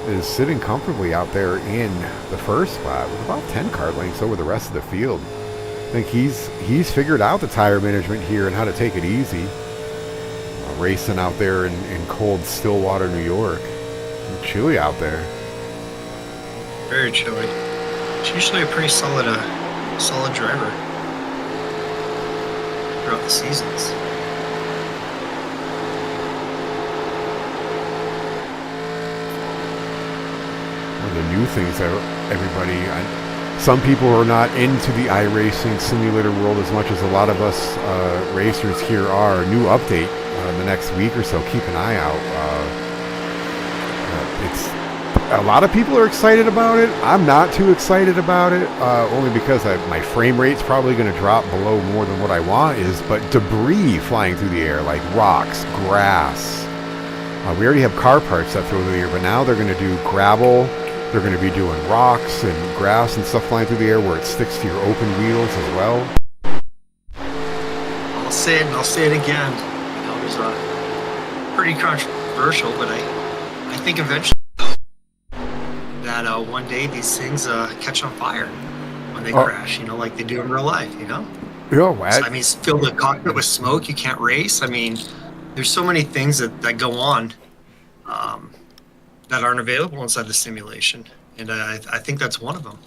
is sitting comfortably out there in the first spot with about 10 car lengths over the rest of the field. I think he's figured out the tire management here and how to take it easy. Racing out there in cold Stillwater, New York. Chilly out there. Very chilly. He's usually a pretty solid driver throughout the seasons. One of the new things that some people are not into the iRacing simulator world as much as a lot of us racers here are. A new update in the next week or so. Keep an eye out. A lot of people are excited about it. I'm not too excited about it, only because my frame rate's probably going to drop below more than what I want but debris flying through the air, like rocks, grass. We already have car parts that throw through the air, but now they're going to do gravel. They're going to be doing rocks and grass and stuff flying through the air where it sticks to your open wheels as well. I'll say it and I'll say it again. There's pretty controversial, but I think eventually that one day these things catch on fire when they crash, like they do in real life, Yeah, so, fill the cockpit with smoke, you can't race. There's so many things that go on that aren't available inside the simulation, and I think that's one of them.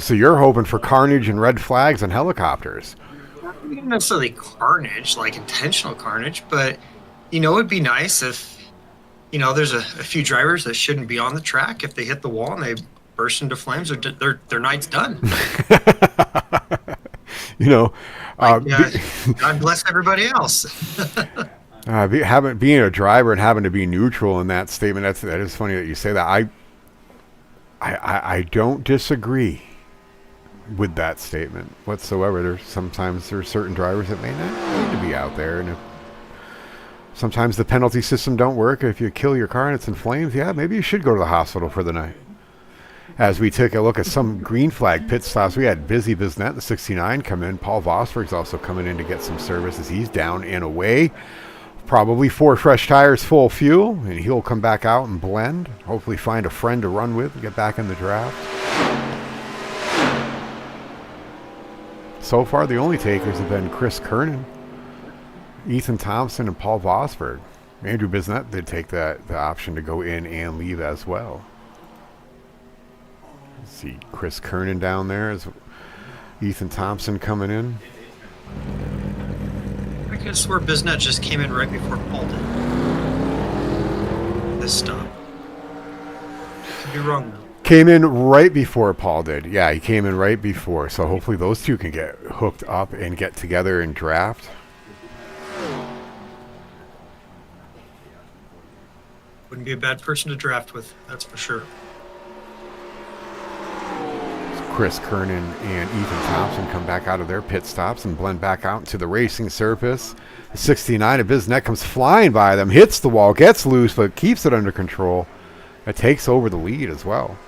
So you're hoping for carnage and red flags and helicopters. Not necessarily carnage, like intentional carnage, but it'd be nice if there's a few drivers that shouldn't be on the track. If they hit the wall and they burst into flames, their night's done. God bless everybody else. Being a driver and having to be neutral in that statement, that is funny that you say that. I don't disagree with that statement whatsoever. There's certain drivers that may not need to be out there, and sometimes the penalty system don't work. If you kill your car and it's in flames, maybe you should go to the hospital for the night. As we took a look at some green flag pit stops, we had Busy Biznett, the 69, come in. Paul Vosburg's also coming in to get some services. He's down and away. Probably 4 fresh tires, full fuel, and he'll come back out and blend. Hopefully find a friend to run with and get back in the draft. So far, the only takers have been Chris Kernan, Ethan Thompson, and Paul Vosburg. Andrew Bisnett did take the option to go in and leave as well. See Chris Kernan down there as Ethan Thompson coming in. I could swear Bisnett just came in right before Paul did. This stop. Could be wrong though. Came in right before Paul did. Yeah, he came in right before. So hopefully those two can get hooked up and get together and draft. Wouldn't be a bad person to draft with, that's for sure. Chris Kernan and Ethan Thompson come back out of their pit stops and blend back out into the racing surface. The 69 of Biznet comes flying by them, hits the wall, gets loose, but keeps it under control. It takes over the lead as well.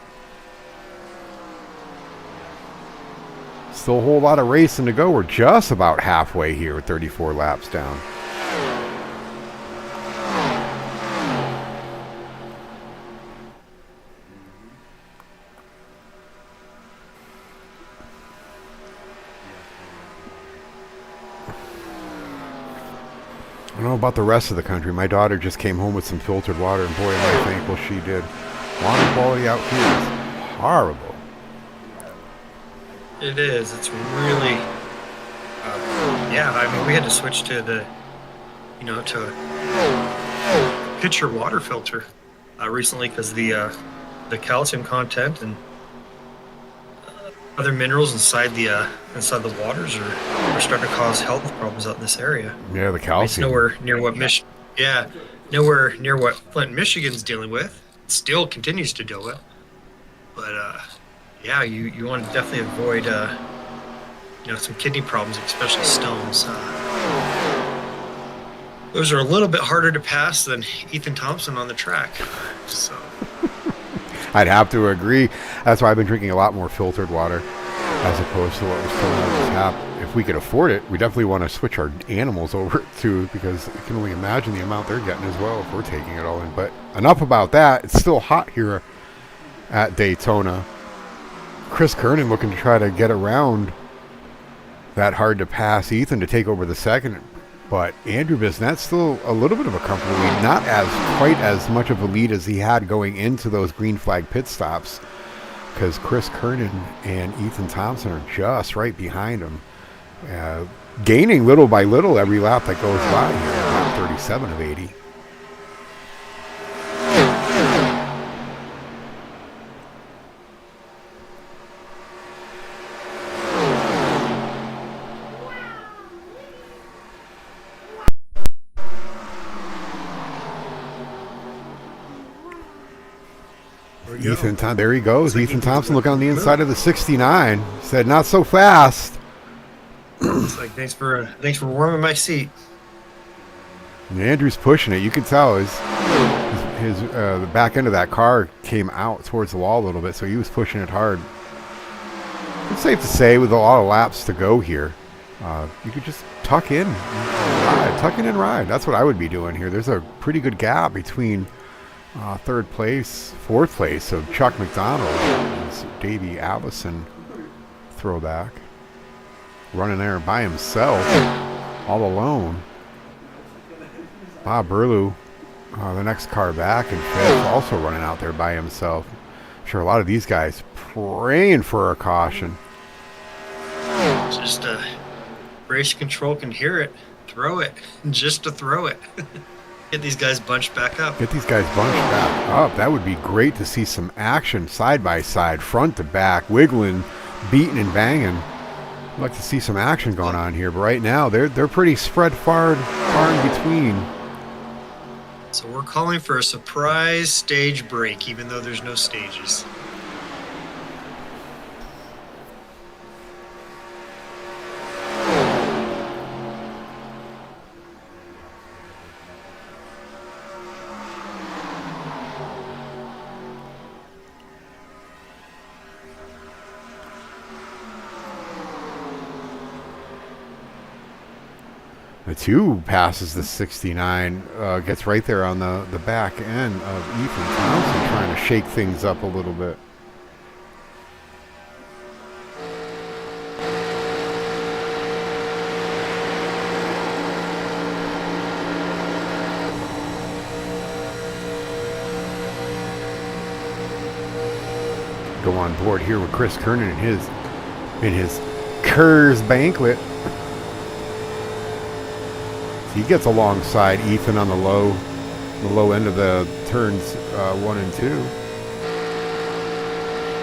Still a whole lot of racing to go. We're just about halfway here, 34 laps down. I don't know about the rest of the country. My daughter just came home with some filtered water, and boy, am I thankful she did. Water quality out here is horrible. It is. It's really, yeah. I mean, we had to switch to the, to pitcher water filter recently because the calcium content and other minerals inside the waters are starting to cause health problems out in this area. Yeah, the It's calcium. nowhere near what nowhere near what Flint, Michigan's dealing with. It still continues to deal with. But yeah, you want to definitely avoid some kidney problems, especially stones. Those are a little bit harder to pass than Ethan Thompson on the track. So I'd have to agree. That's why I've been drinking a lot more filtered water as opposed to what was coming out of the tap. If we could afford it, we definitely want to switch our animals over to, because I can only imagine the amount they're getting as well if we're taking it all in. But enough about that. It's still hot here at Daytona. Chris Kernan looking to try to get around that hard to pass Ethan to take over the second. But Andrew Bisnet's still a little bit of a comfortable lead, not as quite as much of a lead as he had going into those green flag pit stops, because Chris Kernan and Ethan Thompson are just right behind him, gaining little by little every lap that goes by here. Lap 37 of 80. There he goes. Ethan Thompson looking on the inside of the 69. Said, "Not so fast." it's like thanks for warming my seat. And Andrew's pushing it. You can tell the back end of that car came out towards the wall a little bit, so he was pushing it hard. It's safe to say, with a lot of laps to go here, you could just tuck in and ride. That's what I would be doing here. There's a pretty good gap between third place, fourth place of Chuck McDonald and Davey Allison throwback. Running there by himself, all alone. Bob Burlew, the next car back, and fifth, also running out there by himself. Sure, a lot of these guys praying for a caution. Just race control can hear it. Throw it. Just to throw it. Get these guys bunched back up. Get these guys bunched back up. That would be great to see some action side by side, front to back, wiggling, beating and banging. I'd like to see some action going on here, but right now they're pretty spread far in between. So we're calling for a surprise stage break, even though there's no stages. The two passes the 69, gets right there on the back end of Ethan Thompson, trying to shake things up a little bit. Go on board here with Chris Kernan in his Kerrs Banquet. He gets alongside Ethan on the low end of the turns 1 and 2.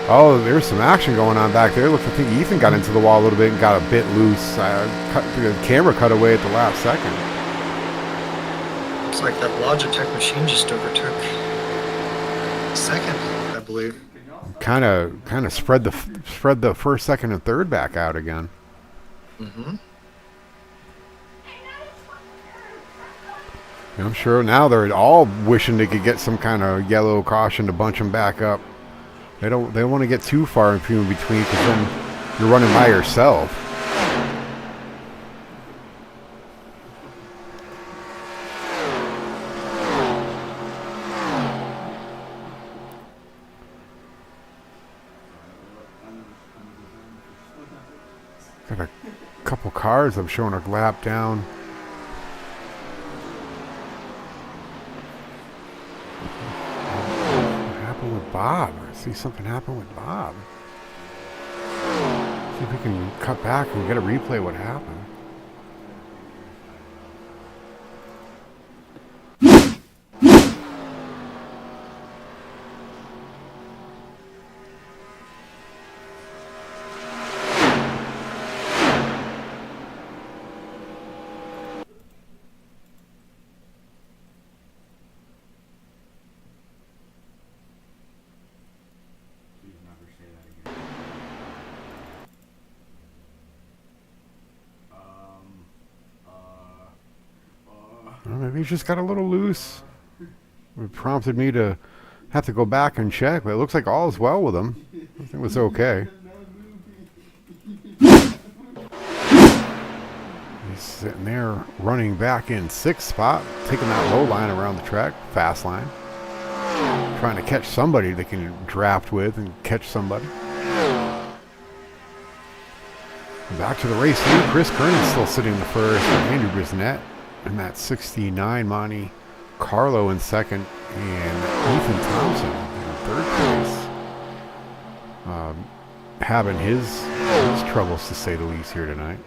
Oh, there's some action going on back there. Looks like I think Ethan got into the wall a little bit and got a bit loose. The camera cut away at the last second. Looks like that Logitech machine just overtook second, I believe. Kind of spread the first, second, and third back out again. Mm-hmm. And I'm sure now they're all wishing they could get some kind of yellow caution to bunch them back up. They don't want to get too far in between because then you're running by yourself. Got a couple cars I'm showing a lap down. What happened with Bob? I see something happen with Bob. See if we can cut back and get a replay of what happened. Well, maybe he just got a little loose. It prompted me to have to go back and check, but it looks like all is well with him. Everything was okay. He's sitting there running back in sixth spot, taking that low line around the track, fast line. Trying to catch somebody they can draft with and catch somebody. Back to the race lead. Chris Kernan's still sitting in the first. Andrew Brisnett in that 69. Monte Carlo in second. And Ethan Thompson in third place. Having his troubles, to say the least, here tonight.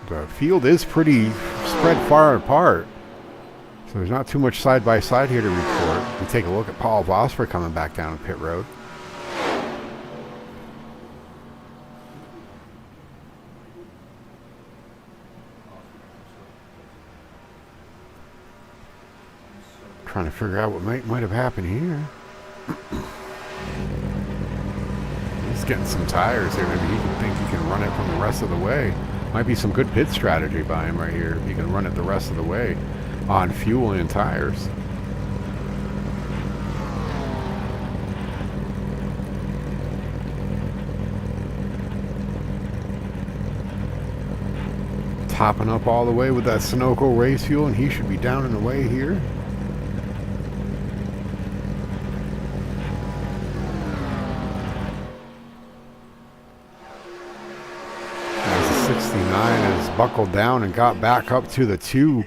The field is pretty spread far apart. So there's not too much side-by-side here to report. We take a look at Paul Vosburg coming back down pit road. Trying to figure out what might have happened here. He's getting some tires here. Maybe he can think he can run it from the rest of the way. Might be some good pit strategy by him right here. If he can run it the rest of the way on fuel and tires. Topping up all the way with that Sunoco race fuel, and he should be down in the way here. Buckled down and got back up to the 2 to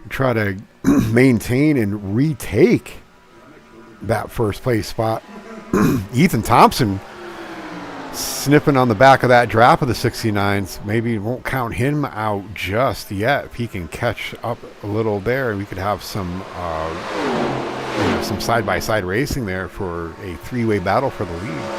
try to maintain and retake that first place spot. Ethan Thompson sniffing on the back of that draft of the 69s. Maybe won't count him out just yet. If he can catch up a little there, we could have some side-by-side racing there for a three-way battle for the lead.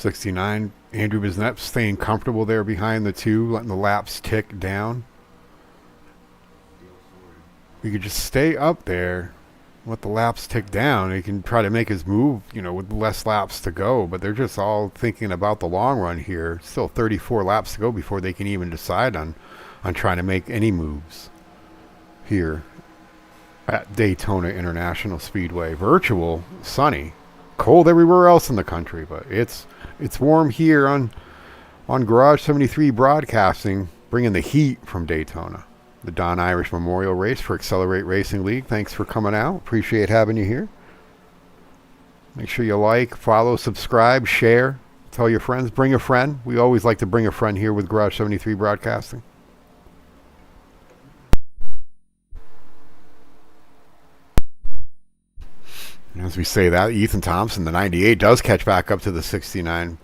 '69, Andrew Bisnett staying comfortable there behind the 2, letting the laps tick down. He could just stay up there, let the laps tick down. He can try to make his move, with less laps to go. But they're just all thinking about the long run here. Still 34 laps to go before they can even decide on trying to make any moves here at Daytona International Speedway. Virtual, sunny, cold everywhere else in the country, but it's warm here on Garage 73 Broadcasting, bringing the heat from Daytona. The Don Irish Memorial Race for Accelerate Racing League. Thanks for coming out. Appreciate having you here. Make sure you like, follow, subscribe, share. Tell your friends, bring a friend. We always like to bring a friend here with Garage 73 Broadcasting. As we say that, Ethan Thompson, the 98, does catch back up to the 69.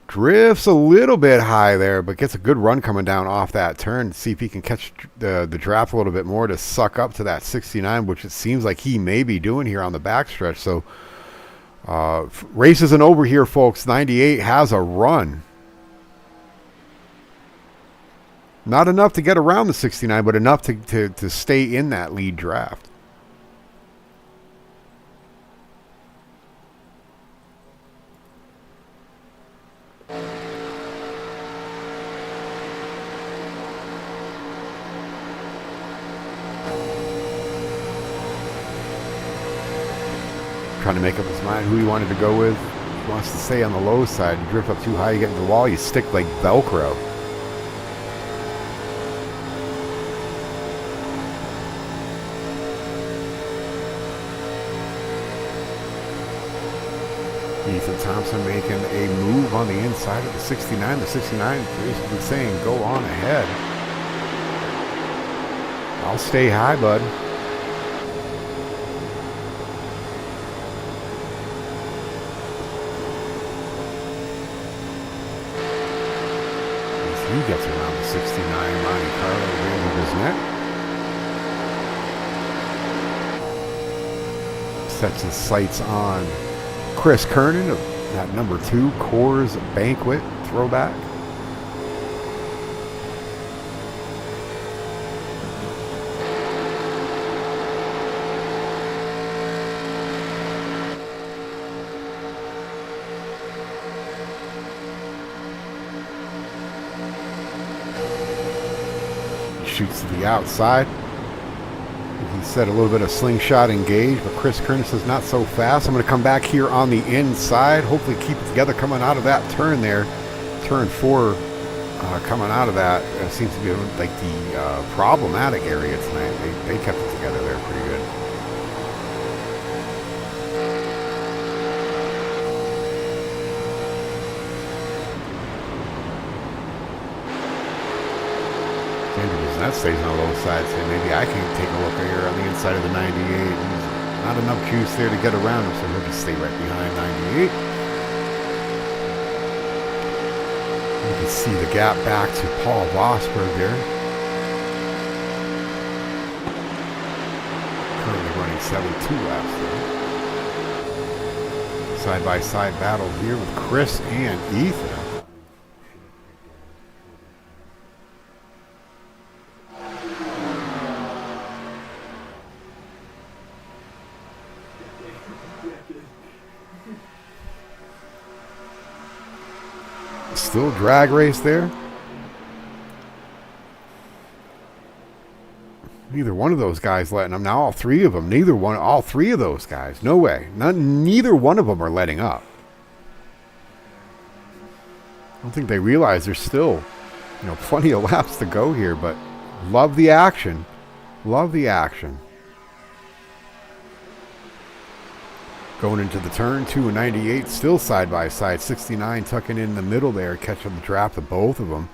Drifts a little bit high there, but gets a good run coming down off that turn. See if he can catch the draft a little bit more to suck up to that 69, which it seems like he may be doing here on the backstretch. So race isn't over here, folks. 98 has a run. Not enough to get around the 69, but enough to stay in that lead draft. Trying to make up his mind who he wanted to go with. He wants to stay on the low side. You drift up too high, you get into the wall, you stick like Velcro. Ethan Thompson making a move on the inside of the 69. The 69 basically saying, go on ahead. I'll stay high, bud. He gets around the 69, Monte Carlo, Randy Bisnet. Sets his sights on Chris Kernan of that number 2 Coors Banquet throwback. Shoots to the outside. He said a little bit of slingshot engage, but Chris Kernan says not so fast. I'm going to come back here on the inside. Hopefully keep it together coming out of that turn there. Turn 4 coming out of that seems to be like the problematic area tonight. They kept it together there pretty good. That stays on the low side, so maybe I can take a look here on the inside of the 98. There's not enough juice there to get around him, so he'll just stay right behind 98. You can see the gap back to Paul Vosburg there. Currently running 7.2 laps there. Side-by-side battle here with Chris and Ethan. Still drag race there. Neither one of those guys letting them. Now all three of them. All three of those guys. No way. Neither one of them are letting up. I don't think they realize there's still, plenty of laps to go here, but love the action. Love the action. Going into the turn, 2 and 98, still side by side. 69 tucking in the middle there, catching the draft of both of them.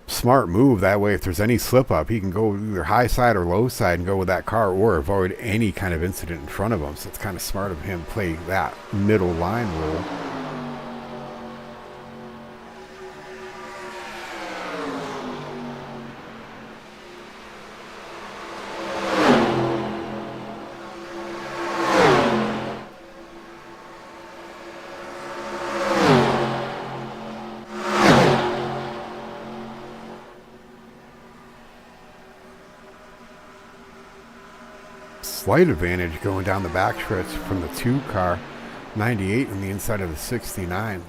Smart move that way. If there's any slip up, he can go either high side or low side and go with that car, or avoid any kind of incident in front of him. So it's kind of smart of him to play that middle line rule. Slight advantage going down the backstretch from the 2 car, 98 on the inside of the 69.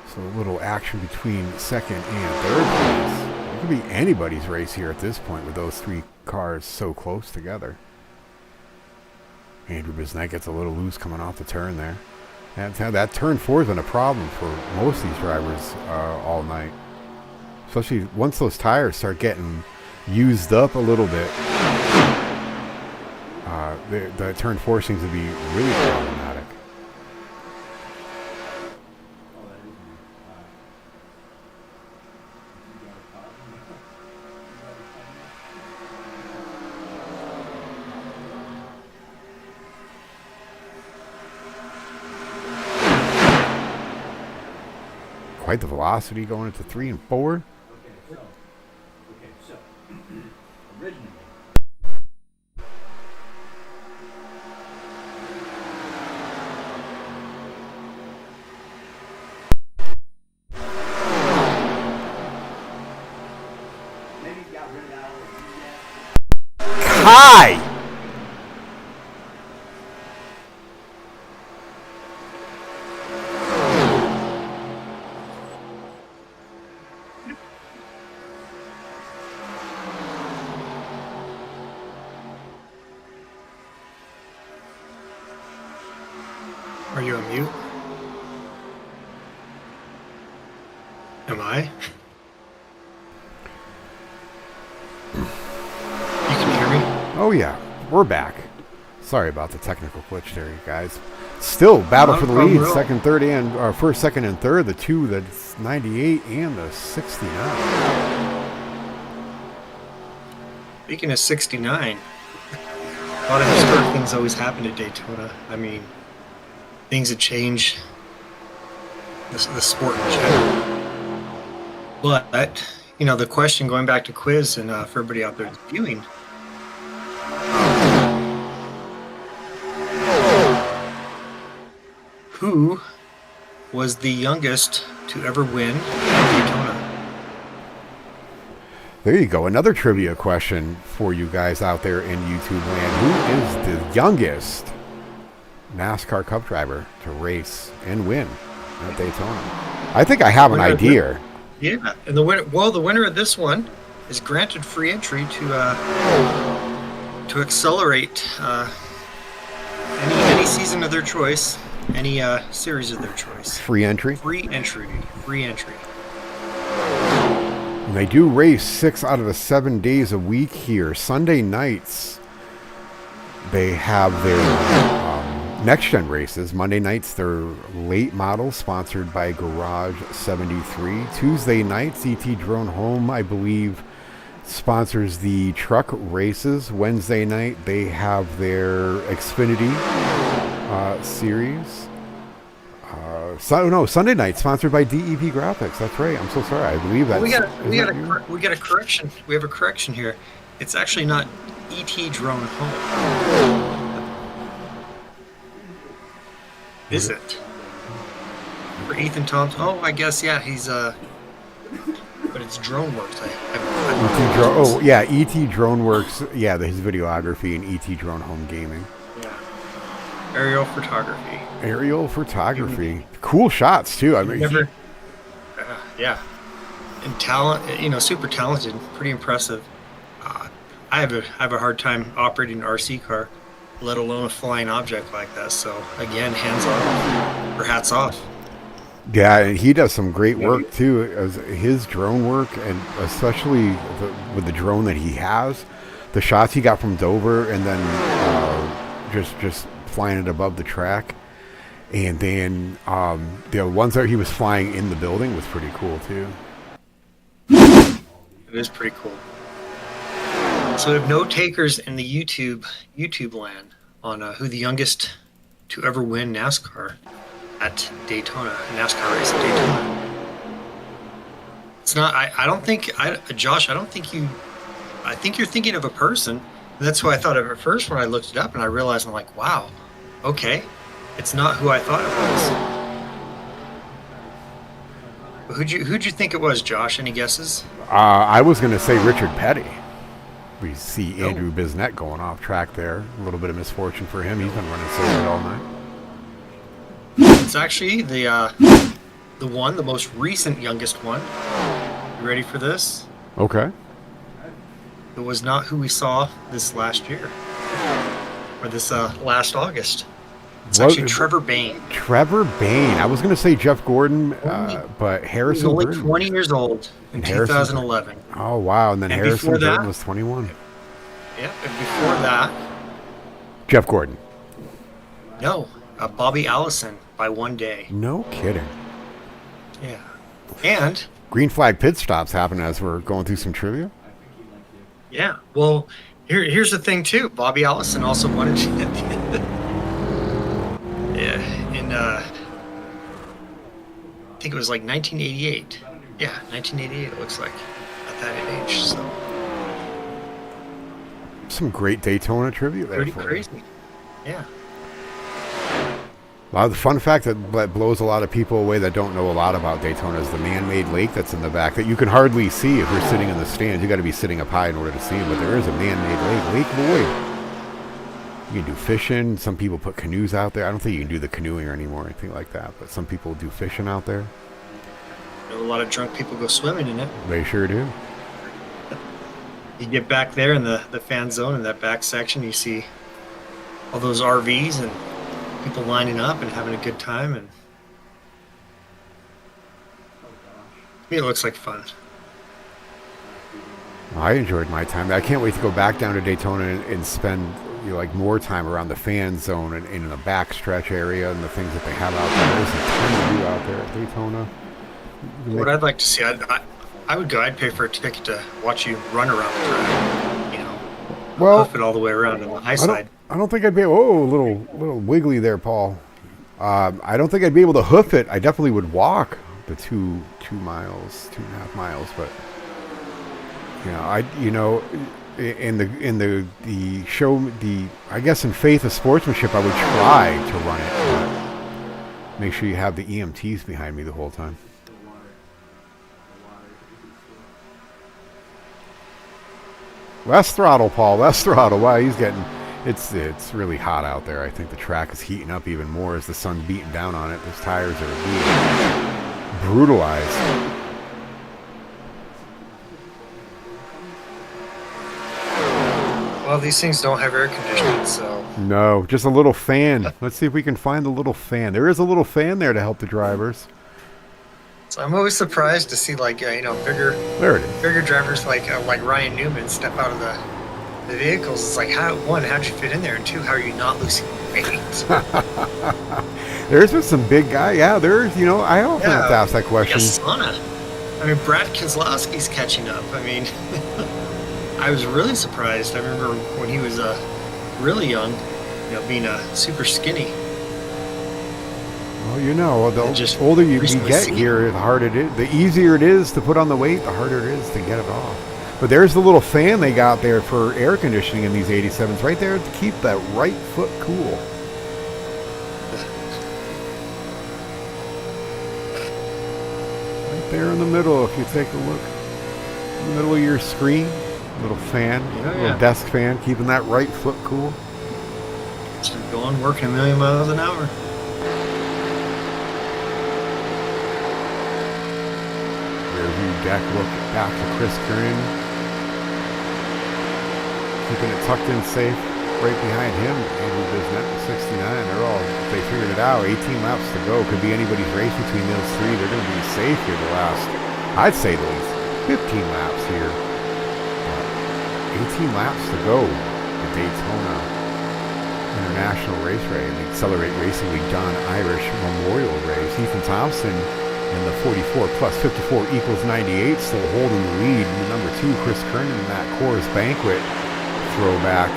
So a little action between second and third place. It could be anybody's race here at this point with those 3 cars so close together. Andrew Bisnet gets a little loose coming off the turn there. That turn 4 has been a problem for most of these drivers all night. Especially once those tires start getting used up a little bit. The turn 4 seems to be really problematic. quite the velocity going into 3 and 4. Hi! Are you on mute? Am I? You can hear me? Oh yeah, we're back. Sorry about the technical glitch there, you guys. Still battle Not for a the problem lead, at all. second, third, and first, second, and third. The two that's 98 and the 69. Speaking of 69, a lot of historic things always happen at Daytona. I mean, things that change the sport in general. But, you know, the question going back to quiz and for everybody out there that's viewing, who was the youngest to ever win Daytona? There you go. Another trivia question for you guys out there in YouTube land. Who is the youngest NASCAR Cup driver to race and win at Daytona? I think I have an idea. Yeah, and the winner of this one is granted free entry to accelerate any season of their choice, any series of their choice. Free entry. Free entry. And they do race 6 out of the 7 days a week here. Sunday nights, they have their next-gen races. Monday nights, they're late models sponsored by Garage 73. Tuesday nights, ET Drone Home, I believe, sponsors the truck races. Wednesday night, they have their Xfinity series. Sunday night sponsored by DEP Graphics. That's right. I'm so sorry. I believe that. We got a correction. We have a correction here. It's actually not ET Drone Home. Is it? For Ethan Thompson? Oh, I guess yeah. He's but it's DroneWorks. ET DroneWorks. Yeah, his videography and ET Drone Home Gaming. Yeah. Aerial photography. Cool shots too. I mean, yeah, and talent. Super talented. Pretty impressive. I have a hard time operating an RC car, let alone a flying object like that. So again, hands on or hats off. Yeah, and he does some great work too. As his drone work, and especially with the drone that he has, the shots he got from Dover, and then just flying it above the track, and then the ones that he was flying in the building was pretty cool too. It is pretty cool. So we have no takers in the YouTube land on who the youngest to ever win NASCAR at Daytona, NASCAR race at Daytona. It's not. I don't think. Josh, I think you're thinking of a person. That's who I thought of at first when I looked it up, and I realized I'm like, wow, okay, it's not who I thought it was. Who'd you think it was, Josh? Any guesses? I was going to say Richard Petty. We see Andrew Bisnett going off track there. A little bit of misfortune for him. He's been running so good all night. It's actually the most recent youngest one. You ready for this? Okay. It was not who we saw this last year, or this last August. It's actually Trevor Bayne. Trevor Bayne. I was going to say Jeff Gordon, but Harrison. He was only Burton. 20 years old in 2011. Oh wow! And then Harrison Burton was 21. Yep. And before that, Jeff Gordon. No, Bobby Allison by 1 day. No kidding. Yeah. And green flag pit stops happen as we're going through some trivia. Yeah. Well, here's the thing too. Bobby Allison also won it. I think it was like 1988. Yeah, 1988 it looks like at that age. So Some great Daytona trivia there pretty for you. crazy. Yeah. A lot of the fun fact that blows a lot of people away that don't know a lot about Daytona is the man-made lake that's in the back that you can hardly see if you're sitting in the stands. You got to be sitting up high in order to see it, but there is a man-made lake, Lake Boyd. You can do fishing. Some people put canoes out there. I don't think you can do the canoeing anymore or anything like that, but some people do fishing out there. I know a lot of drunk people go swimming in it. They sure do. You get back there in the fan zone in that back section, you see all those RVs and people lining up and having a good time, and to me it looks like fun. I enjoyed my time. I can't wait to go back down to Daytona and spend like more time around the fan zone and in the backstretch area and the things that they have out there. There's a ton to do out there at Daytona. What I'd like to see, I would go. I'd pay for a ticket to watch you run around the track. You know, hoof it all the way around on the high side. I don't think I'd be. Oh, a little wiggly there, Paul. I don't think I'd be able to hoof it. I definitely would walk the 2.5 miles, but in the show, I guess in faith of sportsmanship, I would try to run it. But make sure you have the EMTs behind me the whole time. Less throttle, Paul. Less throttle. Wow, he's getting. It's really hot out there. I think the track is heating up even more as the sun's beating down on it. Those tires are being brutalized. Well, these things don't have air conditioning, so No, just a little fan. Let's see if we can find the little fan. There is a little fan there to help the drivers. So I'm always surprised to see There it is. bigger drivers like Ryan Newman step out of the vehicles. It's like, how'd you fit in there, and two, how are you not losing weight? There's been some big guy. Yeah, there's. I often have to ask that question. Sauna. I mean, Brad Keselowski's catching up. I mean, I was really surprised. I remember when he was really young, being super skinny. Well, the older you get here, the harder it is. The easier it is to put on the weight, the harder it is to get it off. But there's the little fan they got there for air conditioning in these 87s, right there to keep that right foot cool. Right there in the middle, if you take a look. In the middle of your screen, little fan, little desk fan, keeping that right foot cool. Just going, working a million miles an hour. Rearview deck look back to Chris Kernan. Keeping it tucked in safe. Right behind him, Andrew Bisnet with 69. They figured it out. 18 laps to go. Could be anybody's race between those three. They're going to be safe here the last, I'd say the least 15 laps here. 18 laps to go. The Daytona International Race Ray and the Accelerate Racing League John Irish Memorial Race. Ethan Thompson in the 44 plus 54 equals 98, still holding the lead. Number 2, Chris Kernan in that Coors Banquet throwback,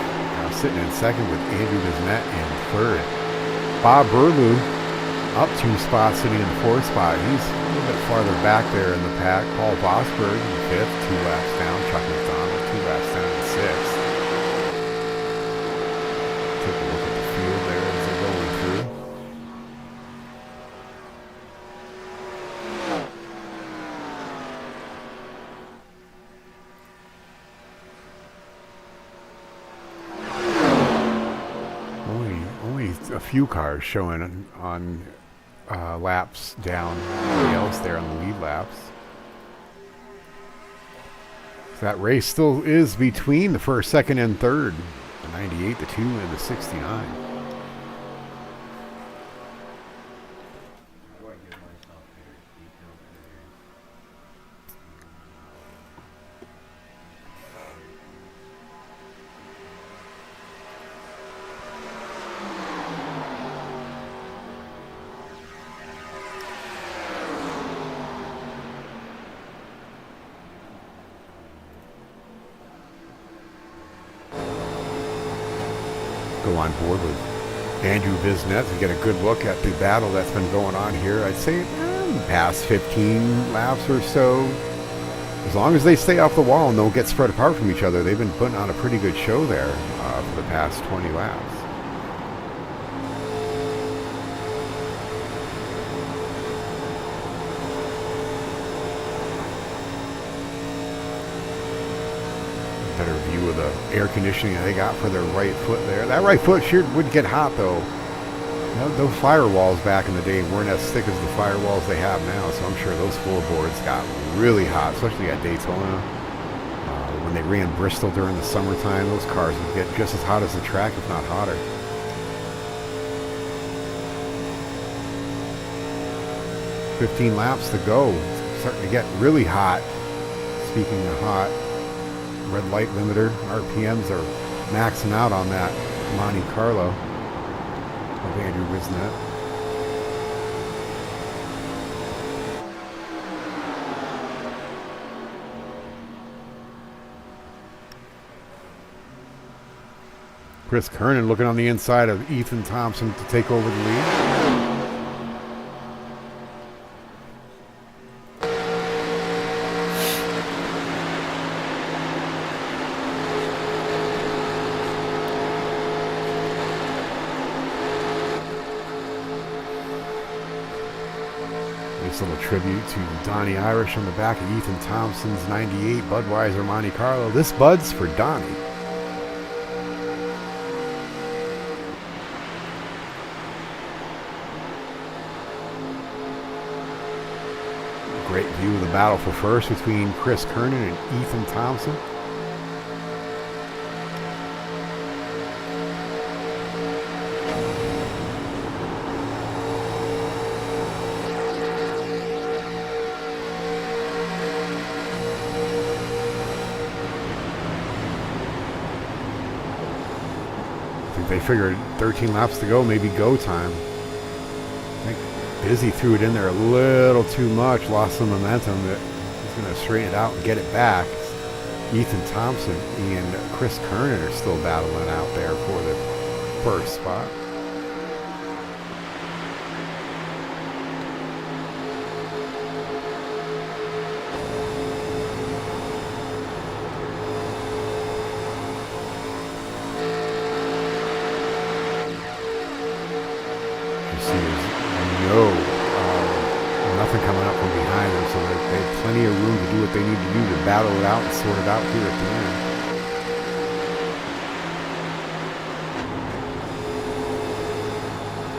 sitting in second with Andrew Bisnet in third. Bob Burlew up 2 spots, sitting in the 4th spot. He's a little bit farther back there in the pack. Paul Vosburg in 5th, 2 laps down. Chuck McDonald 2 laps down in 6th. Take a look at the field there as they're going through. Only a few cars showing on laps down. Nobody else there on the lead laps. So that race still is between the 1st, 2nd, and 3rd. The 98, the 2, and the 69. Go on board with Andrew Bisnet to get a good look at the battle that's been going on here. I'd say past 15 laps or so. As long as they stay off the wall and don't get spread apart from each other, they've been putting on a pretty good show there for the past 20 laps. Better view of the air conditioning they got for their right foot there. That right foot sure would get hot though. You know, those firewalls back in the day weren't as thick as the firewalls they have now, so I'm sure those floorboards got really hot, especially at Daytona. When they ran Bristol during the summertime, those cars would get just as hot as the track, if not hotter. "15 laps to go. It's starting to get really hot. Speaking of hot, red light limiter, RPMs are maxing out on that Monte Carlo of Andrew Wisnett. Chris Kernan looking on the inside of Ethan Thompson to take over the lead. Nice little tribute to Donny Irish on the back of Ethan Thompson's 98 Budweiser Monte Carlo. This Bud's for Donny. Great view of the battle for first between Chris Kernan and Ethan Thompson. I think they figured 13 laps to go, maybe go time. I think Busy threw it in there a little too much, lost some momentum. He's going to straighten it out and get it back. Ethan Thompson and Chris Kernan are still battling out there for the first spot. Nothing coming up from behind them, so they have plenty of room to do what they need to do to battle it out and sort it out here at the end.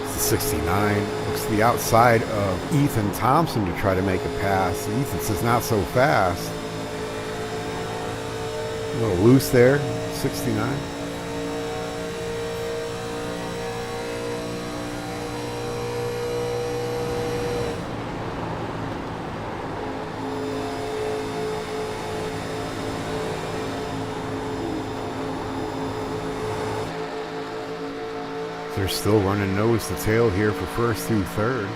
It's the 69. Looks to the outside of Ethan Thompson to try to make a pass. Ethan says not so fast. A little loose there, 69. They're still running nose to tail here for first through third.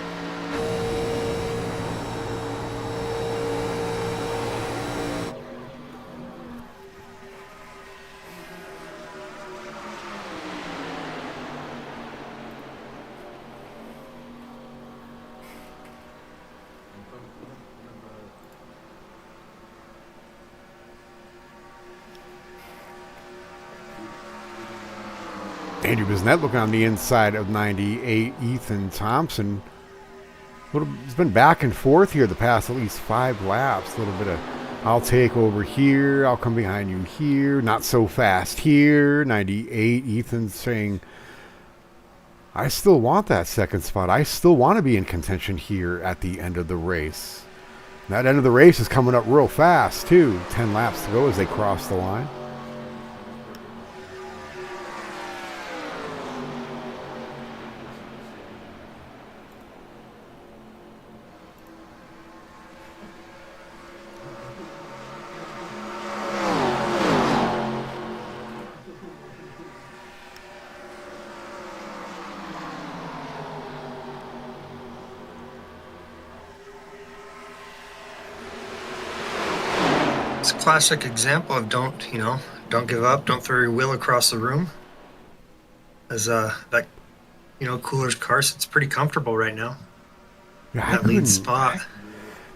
Andrew Bisnett looking on the inside of 98. Ethan Thompson. He's been back and forth here the past at least 5 laps. A little bit of, I'll take over here. I'll come behind you here. Not so fast here. 98. Ethan's saying, I still want that second spot. I still want to be in contention here at the end of the race. And that end of the race is coming up real fast, too. 10 laps to go as they cross the line. It's a classic example of don't give up, don't throw your wheel across the room. As that, Cooler's car sits pretty comfortable right now. Yeah, that lead spot.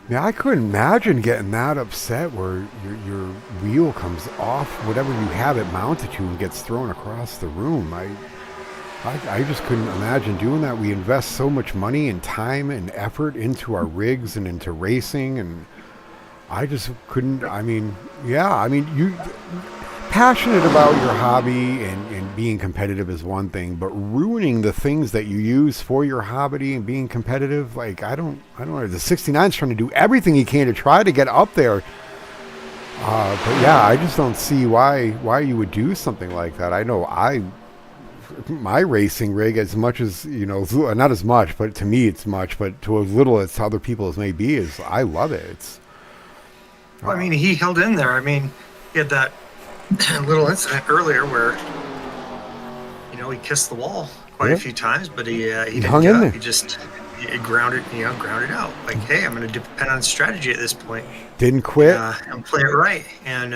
Yeah, I couldn't imagine getting that upset where your wheel comes off whatever you have it mounted to and gets thrown across the room. I just couldn't imagine doing that. We invest so much money and time and effort into our rigs and into racing, and I just couldn't. I mean, yeah, I mean, you passionate about your hobby and being competitive is one thing, but ruining the things that you use for your hobby and being competitive, like I don't know. The 69's trying to do everything he can to try to get up there. But yeah, I just don't see why you would do something like that. I know my racing rig, as much as, you know, not as much, but to me it's much, but to as little as other people as may be, is I love it. It's Well, I mean, he held in there. I mean, he had that little incident earlier where, you know, he kissed the wall quite a few times, but he didn't hung give in up. there. He just grounded out. Like, hey, I'm going to depend on strategy at this point. Didn't quit. And play it right, and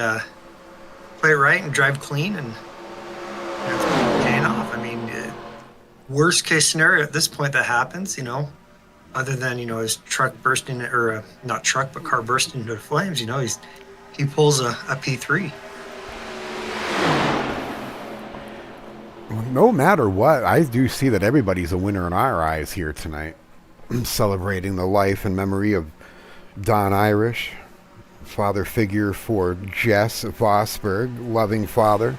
drive clean, and it's paying off. I mean, worst case scenario at this point that happens, you know, other than, you know, his truck bursting, or not truck, but car bursting into flames, you know, he pulls a P3. No matter what, I do see that everybody's a winner in our eyes here tonight, celebrating the life and memory of Don Irish, father figure for Jess Vosburg, loving father,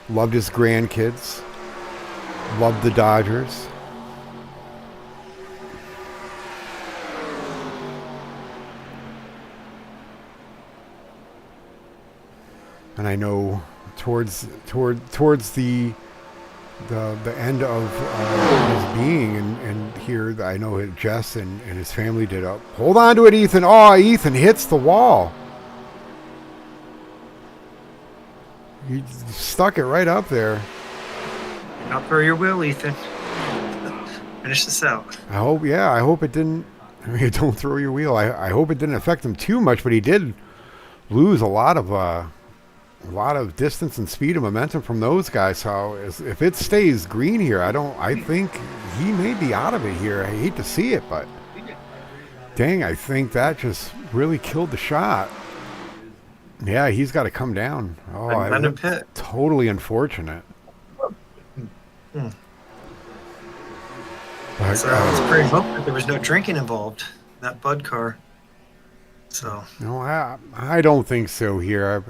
loved his grandkids, loved the Dodgers. And I know towards the end of his being, and here I know Jess and his family did up. Hold on to it, Ethan. Oh, Ethan hits the wall. You stuck it right up there. Not throw your wheel, Ethan. Finish this out. I hope it didn't. I mean, don't throw your wheel. I hope it didn't affect him too much, but he did lose a lot of distance and speed and momentum from those guys. So if it stays green here, I think he may be out of it here. I hate to see it, but dang, I think that just really killed the shot. Yeah, he's got to come down. Oh, Pit. Totally unfortunate. But, But, it's pretty hope that there was no drinking involved in that Bud car. So no, I don't think so here.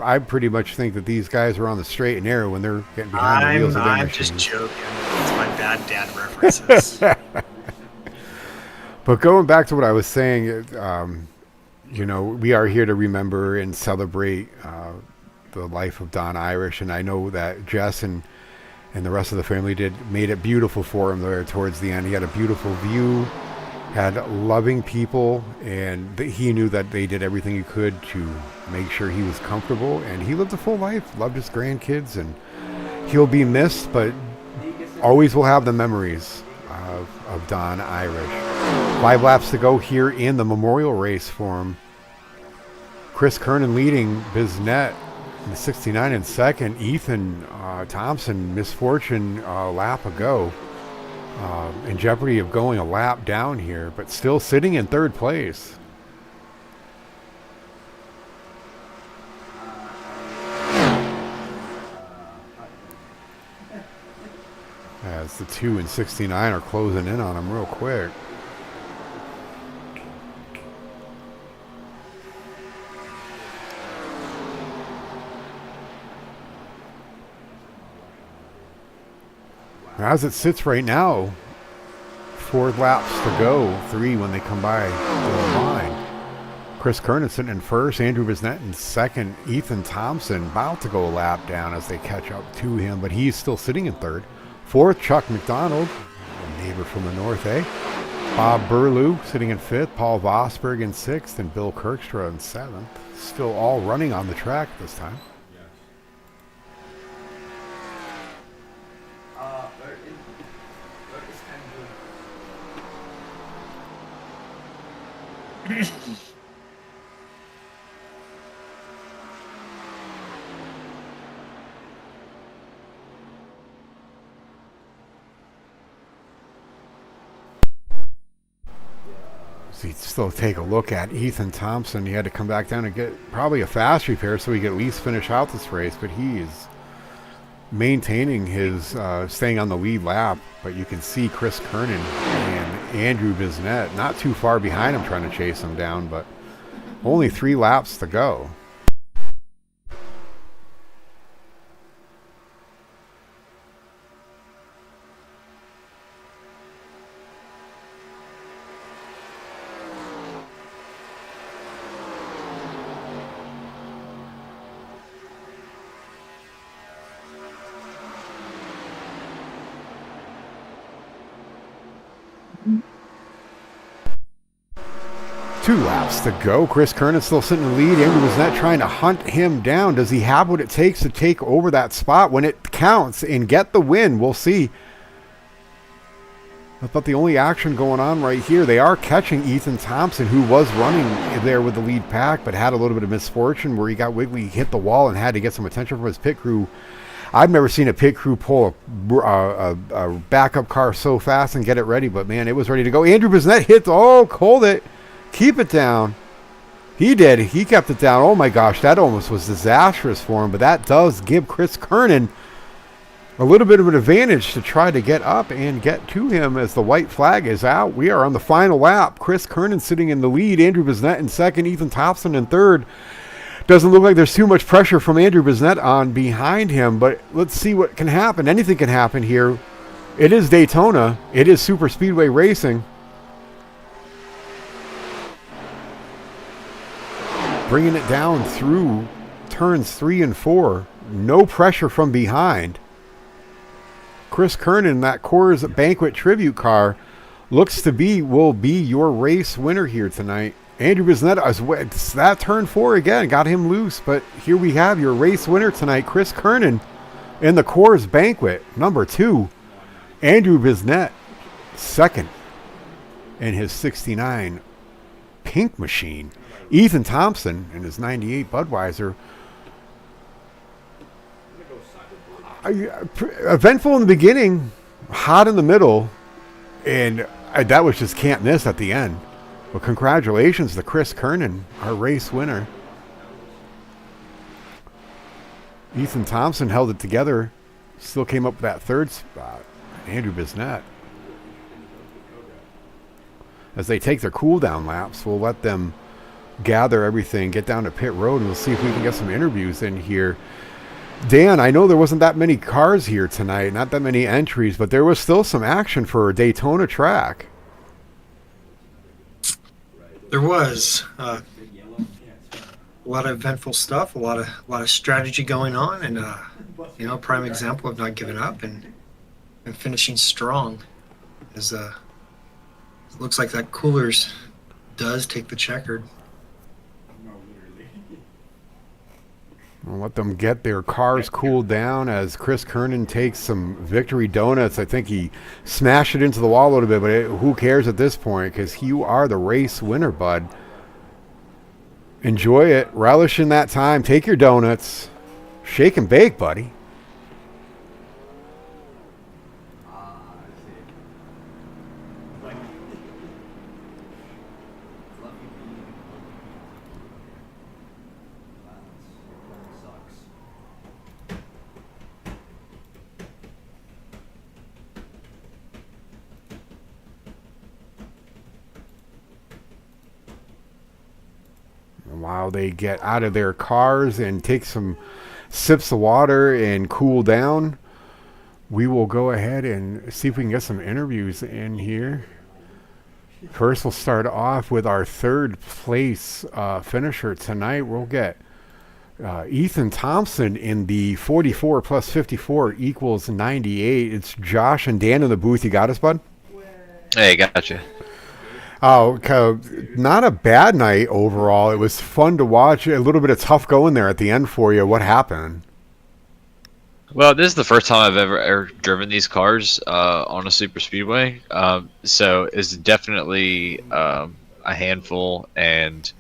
I pretty much think that these guys are on the straight and narrow when they're getting behind the wheels of their I'm machines. just joking. It's my bad dad references. But going back to what I was saying, you know, we are here to remember and celebrate the life of Don Irish, and I know that Jess and the rest of the family made it beautiful for him there towards the end. He had a beautiful view, had loving people, and he knew that they did everything he could to make sure he was comfortable, and he lived a full life, loved his grandkids, and he'll be missed, but always will have the memories of Don Irish. 5 laps to go here in the memorial race for him. Chris Kernan leading Biznett in the 69 in second. Ethan Thompson, misfortune a lap ago, in jeopardy of going a lap down here, but still sitting in third place. As the 2 and 69 are closing in on him real quick. As it sits right now, 4 laps to go, 3 when they come by the line. Chris Kernan sitting in first, Andrew Biznett in second, Ethan Thompson about to go a lap down as they catch up to him, but he's still sitting in third. Fourth, Chuck McDonald, a neighbor from the north, Bob Burlew sitting in fifth, Paul Vosburg in sixth, and Bill Kirkstra in seventh. Still all running on the track this time. So you still take a look at Ethan Thompson. He had to come back down and get probably a fast repair so he could at least finish out this race. But he is maintaining his staying on the lead lap. But you can see Chris Kernan and Andrew Bisnett not too far behind him trying to chase him down. But only 3 laps to go. Two laps to go. Chris Kernan still sitting in the lead. Andrew Bisnett trying to hunt him down. Does he have what it takes to take over that spot when it counts and get the win? We'll see. That's about the only action going on right here. They are catching Ethan Thompson, who was running there with the lead pack, but had a little bit of misfortune where he got wiggly, hit the wall, and had to get some attention from his pit crew. I've never seen a pit crew pull a backup car so fast and get it ready, but man, it was ready to go. Andrew Bisnett hit, hold it. Keep it down. He did. He kept it down. Oh my gosh, that almost was disastrous for him, but that does give Chris Kernan a little bit of an advantage to try to get up and get to him as the white flag is out. We are on the final lap. Chris Kernan sitting in the lead. Andrew Bisnett in second. Ethan Thompson in third. Doesn't look like there's too much pressure from Andrew Bisnett on behind him, but let's see what can happen. Anything can happen here. It is Daytona. It is super speedway racing. Bringing it down through turns 3 and 4. No pressure from behind. Chris Kernan, that Coors Banquet Tribute car, will be your race winner here tonight. Andrew Bisnett, that turn 4 again, got him loose, but here we have your race winner tonight, Chris Kernan, in the Coors Banquet, number 2. Andrew Bisnett, second, in his 69 Pink Machine. Ethan Thompson in his 98 Budweiser. Eventful in the beginning, hot in the middle, and that was just can't miss at the end. Well, congratulations to Chris Kernan, our race winner. Ethan Thompson held it together, still came up with that third spot. Andrew Bisnett. As they take their cool down laps, we'll let them gather everything, get down to pit road, and we'll see if we can get some interviews in here. Dan, I know there wasn't that many cars here tonight, not that many entries, but there was still some action for a Daytona track. There was a lot of eventful stuff, a lot of strategy going on, and prime example of not giving up and finishing strong. As it looks like that Coolers does take the checkered. We'll let them get their cars cooled down as Chris Kernan takes some victory donuts. I think he smashed it into the wall a little bit, but who cares at this point, because you are the race winner, bud. Enjoy it. Relish in that time. Take your donuts. Shake and bake, buddy. While they get out of their cars and take some sips of water and cool down, we will go ahead and see if we can get some interviews in here. First, we'll start off with our third place finisher tonight. We'll get Ethan Thompson in the 44 plus 54 equals 98. It's Josh and Dan in the booth. You got us, bud? Hey, gotcha. Oh, not a bad night overall. It was fun to watch. A little bit of tough going there at the end for you. What happened? Well, this is the first time I've ever driven these cars on a super speedway, so it's definitely a handful, and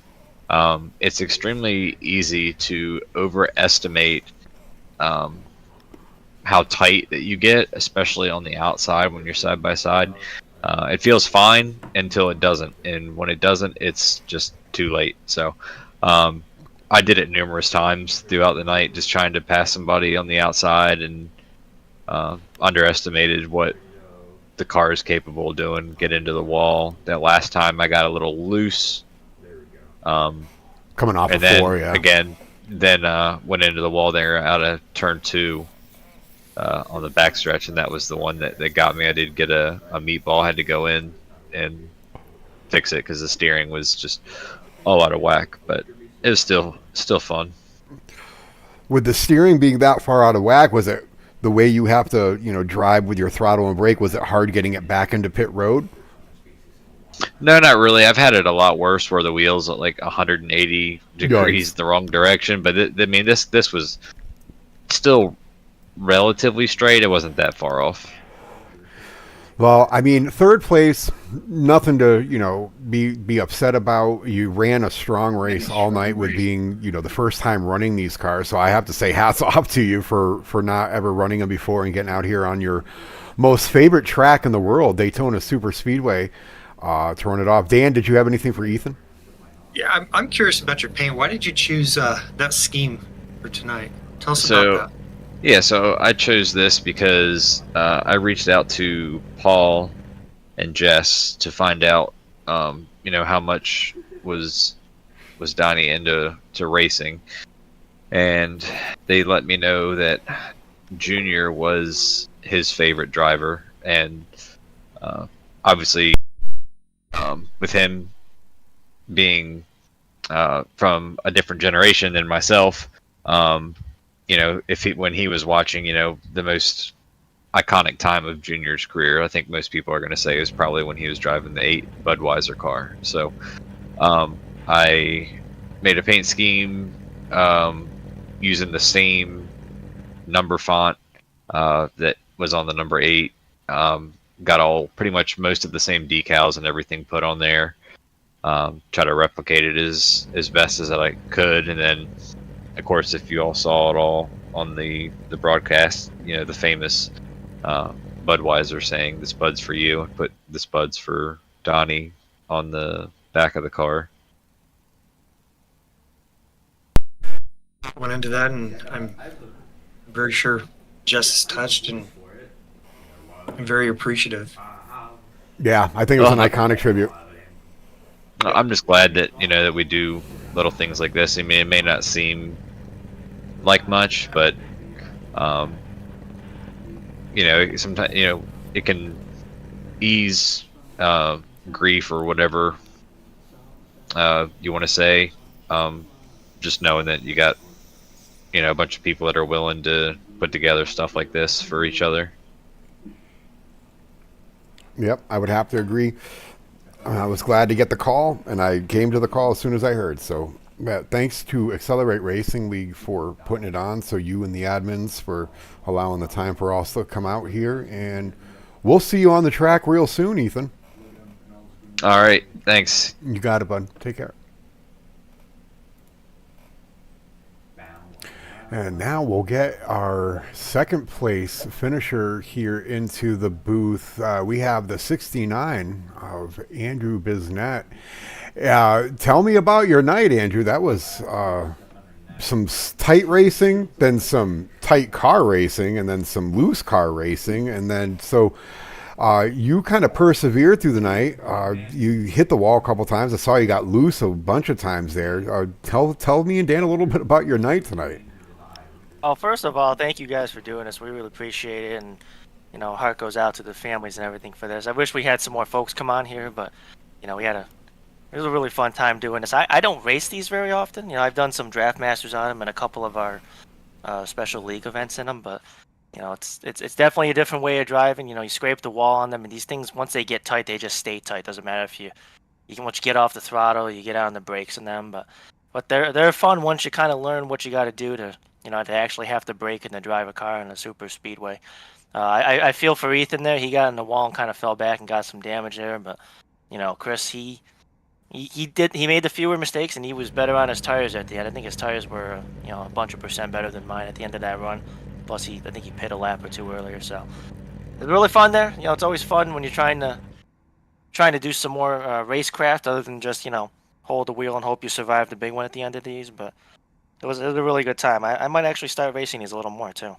it's extremely easy to overestimate how tight that you get, especially on the outside when you're side by side. It feels fine until it doesn't, and when it doesn't, it's just too late. So I did it numerous times throughout the night, just trying to pass somebody on the outside, and underestimated what the car is capable of doing, get into the wall. That last time I got a little loose. Coming off and of then 4, yeah. again, went into the wall there out of turn 2 on the backstretch, and that was the one that got me. I did get a meatball, had to go in and fix it because the steering was just all out of whack, but it was still fun. With the steering being that far out of whack, was it the way you have to, drive with your throttle and brake? Was it hard getting it back into pit road? No, not really. I've had it a lot worse where the wheels are like 180 degrees the wrong direction, but this was still relatively straight. It wasn't that far off. Well, I mean, third place, nothing to, be upset about. You ran a strong race all night with being, the first time running these cars. So I have to say hats off to you for not ever running them before and getting out here on your most favorite track in the world, Daytona Super Speedway, to run it off. Dan, did you have anything for Ethan? Yeah, I'm curious about your paint. Why did you choose that scheme for tonight? Tell us about that. Yeah, so I chose this because I reached out to Paul and Jess to find out, how much was Donny into racing, and they let me know that Junior was his favorite driver, and obviously, with him being from a different generation than myself. When he was watching, the most iconic time of Junior's career, I think most people are going to say is probably when he was driving the 8 Budweiser car. So I made a paint scheme using the same number font that was on the number 8. Got pretty much most of the same decals and everything put on there. Try to replicate it as best as I could, and then of course, if you all saw it all on the broadcast, the famous Budweiser saying, "This Bud's for you," and put "This Bud's for Donny" on the back of the car. Went into that, and I'm very sure Jess is touched, and I'm very appreciative. Yeah, I think it was an iconic tribute. I'm just glad that that we do little things like this. I mean, it may not seem like much, but sometimes it can ease grief or whatever you want to say. Just knowing that you got a bunch of people that are willing to put together stuff like this for each other. Yep, I would have to agree. I was glad to get the call, and I came to the call as soon as I heard. So thanks to Accelerate Racing League for putting it on, so you and the admins for allowing the time for us to come out here. And we'll see you on the track real soon, Ethan. All right, thanks. You got it, bud. Take care. And now we'll get our second place finisher here into the booth. We have the 69 of Andrew Bisnett. Tell me about your night, Andrew. That was some tight racing, then some tight car racing, and then some loose car racing. And then you kind of persevered through the night. You hit the wall a couple times. I saw you got loose a bunch of times there. Tell me and Dan a little bit about your night tonight. Well, first of all, thank you guys for doing this. We really appreciate it, and heart goes out to the families and everything for this. I wish we had some more folks come on here, but it was a really fun time doing this. I don't race these very often. I've done some draft masters on them and a couple of our special league events in them, but it's definitely a different way of driving. You scrape the wall on them, and these things, once they get tight, they just stay tight. Doesn't matter if you can once you get off the throttle, you get out on the brakes in them, but they're fun once you kind of learn what you got to do to to actually have to brake and to drive a car in a super speedway. I feel for Ethan there. He got in the wall and kind of fell back and got some damage there, but Chris, he made the fewer mistakes, and he was better on his tires at the end. I think his tires were a bunch of percent better than mine at the end of that run. Plus, I think he pit a lap or two earlier, so it was really fun there. It's always fun when you're trying to trying to do some more racecraft other than just hold the wheel and hope you survive the big one at the end of these. But it was a really good time. I might actually start racing these a little more too.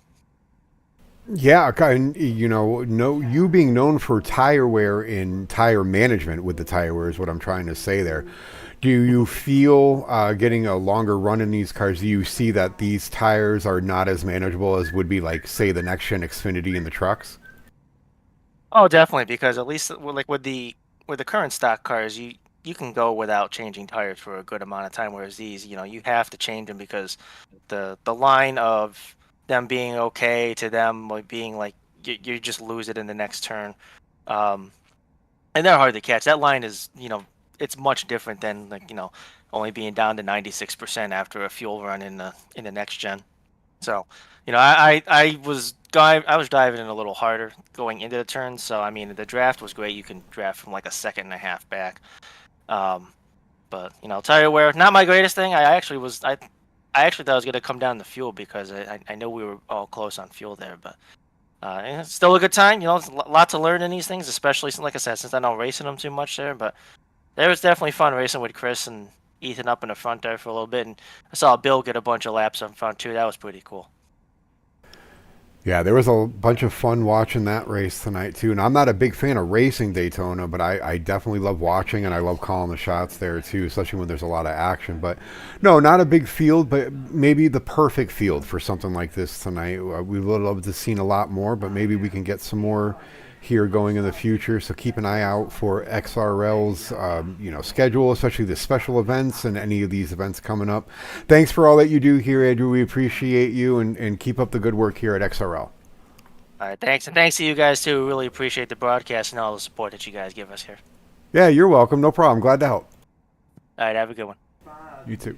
Yeah, you being known for tire wear and tire management with the tire wear is what I'm trying to say there. Do you feel getting a longer run in these cars, do you see that these tires are not as manageable as would be like, say, the next gen Xfinity in the trucks? Oh, definitely, because at least like with the current stock cars, you can go without changing tires for a good amount of time, whereas these, you have to change them because the line of them being okay to them like being like you just lose it in the next turn. And they're hard to catch. That line is, it's much different than like, only being down to 96% after a fuel run in the next gen. So, I was diving in a little harder going into the turn. So I mean, the draft was great. You can draft from like a second and a half back. But tire wear, not my greatest thing. I actually thought it was gonna come down to fuel because I know we were all close on fuel there, but it's still a good time. It's a lot to learn in these things, especially like I said, since I don't racing them too much there. But there was definitely fun racing with Chris and Ethan up in the front there for a little bit, and I saw Bill get a bunch of laps up front too. That was pretty cool. Yeah, there was a bunch of fun watching that race tonight, too. And I'm not a big fan of racing Daytona, but I definitely love watching, and I love calling the shots there, too, especially when there's a lot of action. But, no, not a big field, but maybe the perfect field for something like this tonight. We would love to see a lot more, but maybe we can get some more here going in the future. So keep an eye out for XRL's schedule, especially the special events and any of these events coming up. Thanks for all that you do here, Andrew. We appreciate you, and keep up the good work here at XRL. All right, thanks, and thanks to you guys too. We really appreciate the broadcast and all the support that you guys give us here. Yeah, you're welcome. No problem. Glad to help. All right, have a good one. You too.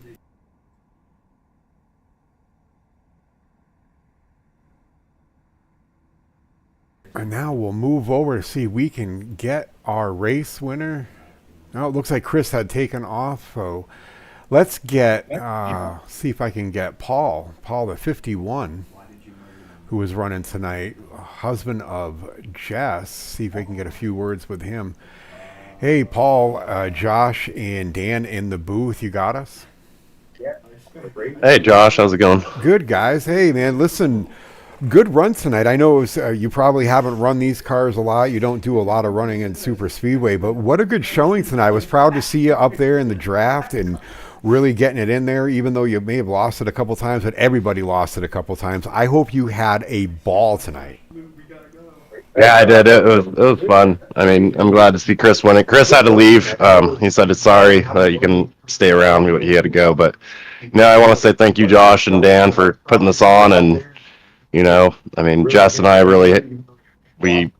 And now we'll move over to see if we can get our race winner. Now it looks like Chris had taken off, so let's get see if I can get Paul the 51, who was running tonight, husband of Jess. See if I can get a few words with him. Hey, Paul, Josh, and Dan in the booth. You got us? Hey, Josh, how's it going? Good, guys. Hey, man, listen. Good run tonight. I know it was, you probably haven't run these cars a lot. You don't do a lot of running in super speedway, but what a good showing tonight. I was proud to see you up there in the draft and really getting it in there, even though you may have lost it a couple times, but everybody lost it a couple times. I hope you had a ball tonight. Yeah, I did. It was fun. I mean, I'm glad to see Chris win it. Chris had to leave. He said it's sorry. You can stay around, but he had to go. But I want to say thank you, Josh and Dan, for putting this on. And I mean, Jess and I we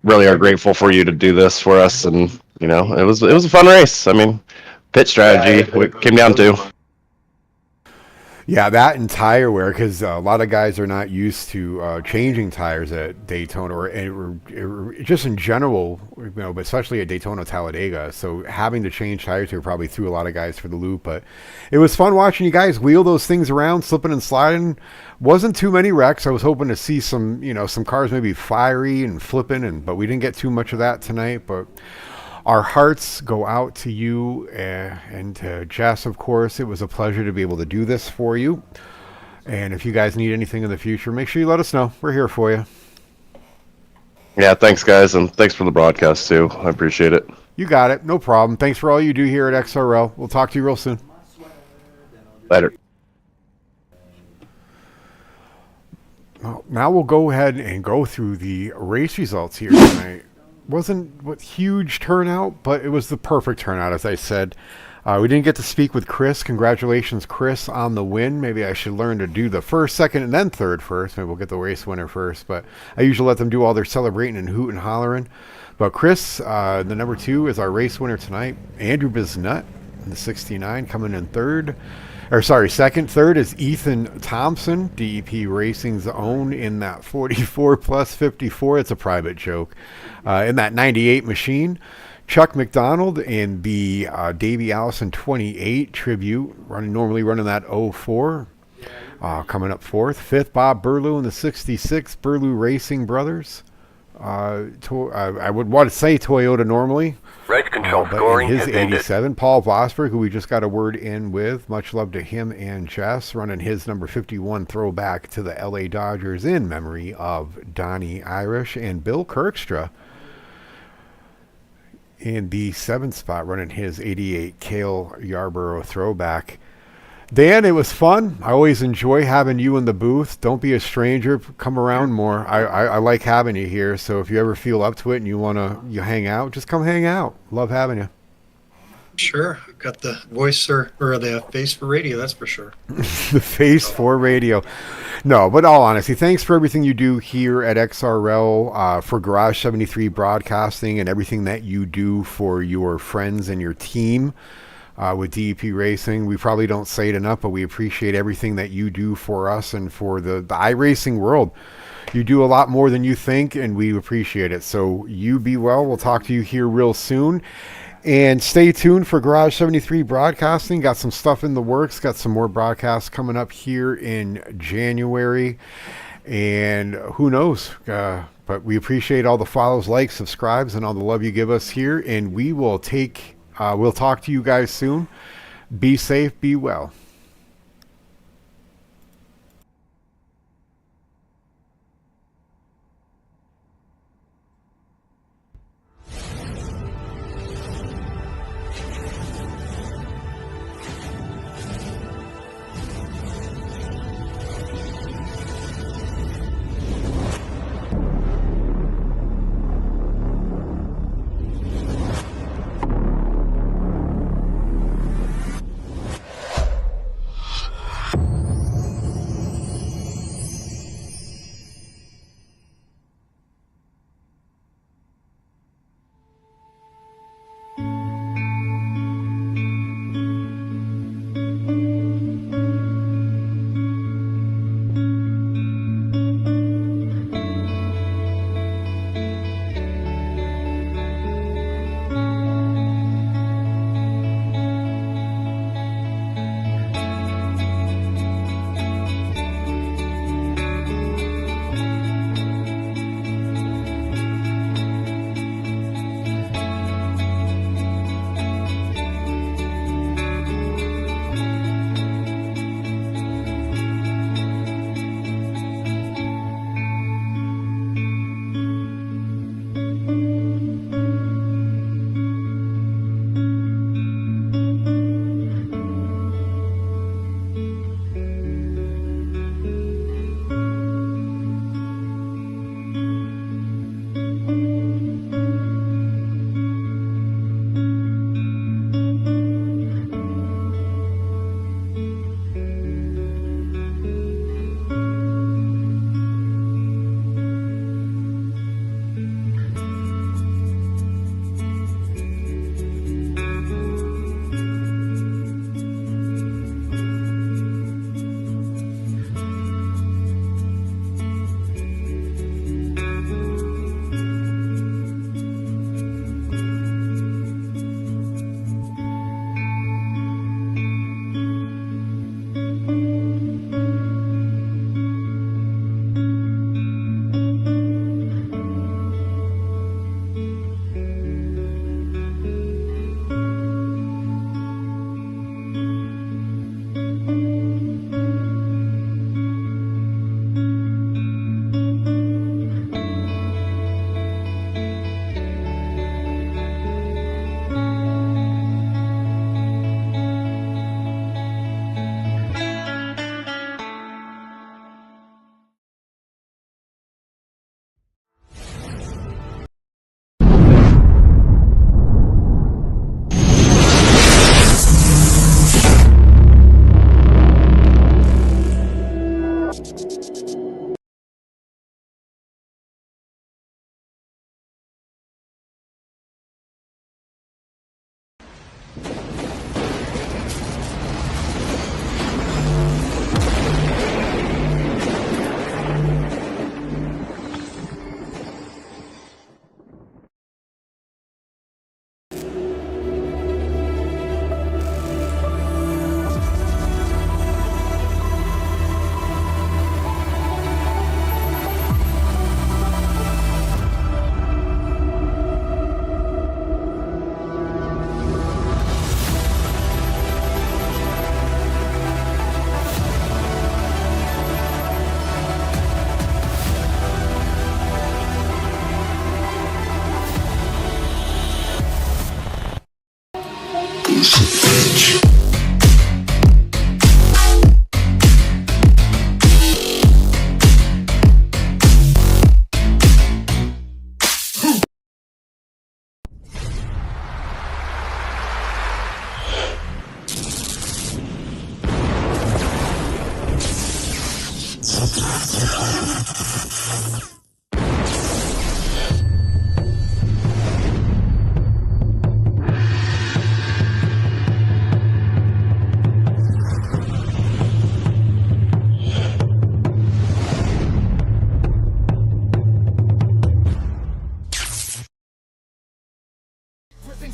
really are grateful for you to do this for us. And it was a fun race. I mean, pit strategy it came down to. Yeah, that and tire wear, because a lot of guys are not used to changing tires at Daytona or just in general, but especially at Daytona Talladega. So having to change tires here probably threw a lot of guys for the loop. But it was fun watching you guys wheel those things around, slipping and sliding. Wasn't too many wrecks. I was hoping to see some cars maybe fiery and flipping, but we didn't get too much of that tonight. But our hearts go out to you and to Jess, of course. It was a pleasure to be able to do this for you. And if you guys need anything in the future, make sure you let us know. We're here for you. Yeah, thanks, guys, and thanks for the broadcast, too. I appreciate it. You got it. No problem. Thanks for all you do here at XRL. We'll talk to you real soon. Later. Well, now we'll go ahead and go through the race results here tonight. Wasn't what huge turnout, but it was the perfect turnout, as I said. We didn't get to speak with Chris. Congratulations, Chris, on the win. Maybe I should learn to do the first, second, and then third first. Maybe we'll get the race winner first. But I usually let them do all their celebrating and hooting and hollering. But Chris, the number 2, is our race winner tonight. Andrew Bisnut, in the 69, coming in third. Second. Third is Ethan Thompson, DEP Racing's own, in that 44 plus 54. It's a private joke. In that 98 machine. Chuck McDonald in the Davey Allison 28 Tribute, normally running that 04. Coming up fourth. Fifth, Bob Burlew in the 66 Burlew Racing Brothers. I would want to say Toyota normally. Race control But scoring in his has ended. 87, Paul Vosburg, who we just got a word in with, much love to him and Jess, running his number 51 throwback to the LA Dodgers in memory of Donny Irish, and Bill Kirkstra in the 7th spot, running his 88 Cale Yarborough throwback. Dan, it was fun. I always enjoy having you in the booth. Don't be a stranger. Come around more. I like having you here. So if you ever feel up to it and you hang out, just come hang out. Love having you. Sure, I've got the voice or the face for radio, that's for sure. The face for radio. No, but all honesty, thanks for everything you do here at XRL, for Garage 73 Broadcasting, and everything that you do for your friends and your team. With DEP Racing. We probably don't say it enough, but we appreciate everything that you do for us and for the iRacing world. You do a lot more than you think, and we appreciate it. So you be well. We'll talk to you here real soon. And stay tuned for Garage 73 Broadcasting. Got some stuff in the works. Got some more broadcasts coming up here in January. And who knows? But we appreciate all the follows, likes, subscribes, and all the love you give us here. And we will we'll talk to you guys soon. Be safe, be well.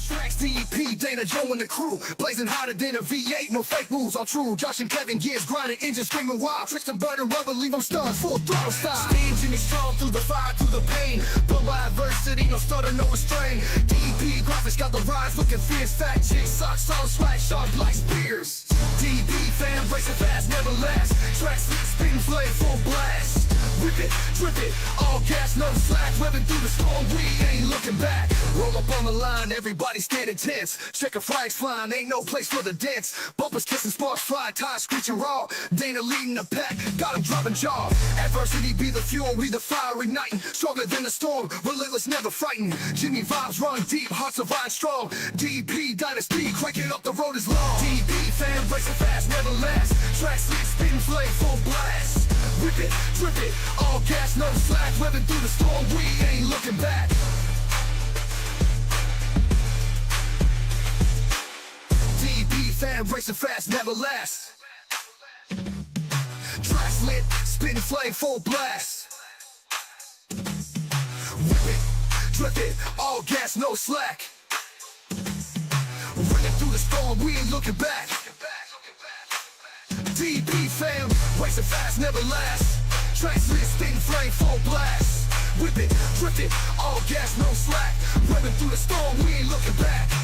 Tracks, DEP, Dana, Joe and the crew, blazing hotter than a V8, no fake moves, all true. Josh and Kevin, gears grinding, engines screaming wild, Tristan burning rubber, leave them stunned, full throttle style. Steam, Jimmy strong through the fire, through the pain, built by adversity, no stutter, no restraint. DEP graphics got the rise, looking fierce, fat chicks, socks, solid swag, sharp like spears. DEP fan, racing fast, never last, track sleep, spitting flame, full blast. Rip it, drip it, all gas, no slack, revving through the storm, we ain't looking back. Roll up on the line, everybody standing tense. Checker flags flying, ain't no place for the dents. Bumpers kissing, sparks fly, tires screeching raw. Dana leading the pack, got him dropping jaw. Adversity be the fuel, we the fire igniting. Stronger than the storm, relentless, never frightened. Jimmy vibes run deep, hearts of iron strong. DP dynasty, cranking up, the road is long. DP fan, racing fast, never last. Track sleep, spitting flame, full blast. Rip it, drip it, all gas, no slack. Revving through the storm, we ain't looking back. Fan racing fast, never last. Tracks lit, spitting flame, full blast. Whip it, drip it, all gas, no slack. Running through the storm, we ain't looking back. DP fam, racing fast, never last. Tracks lit, spitting flame, full blast. Whip it, drip it, all gas, no slack. Running through the storm, we ain't looking back.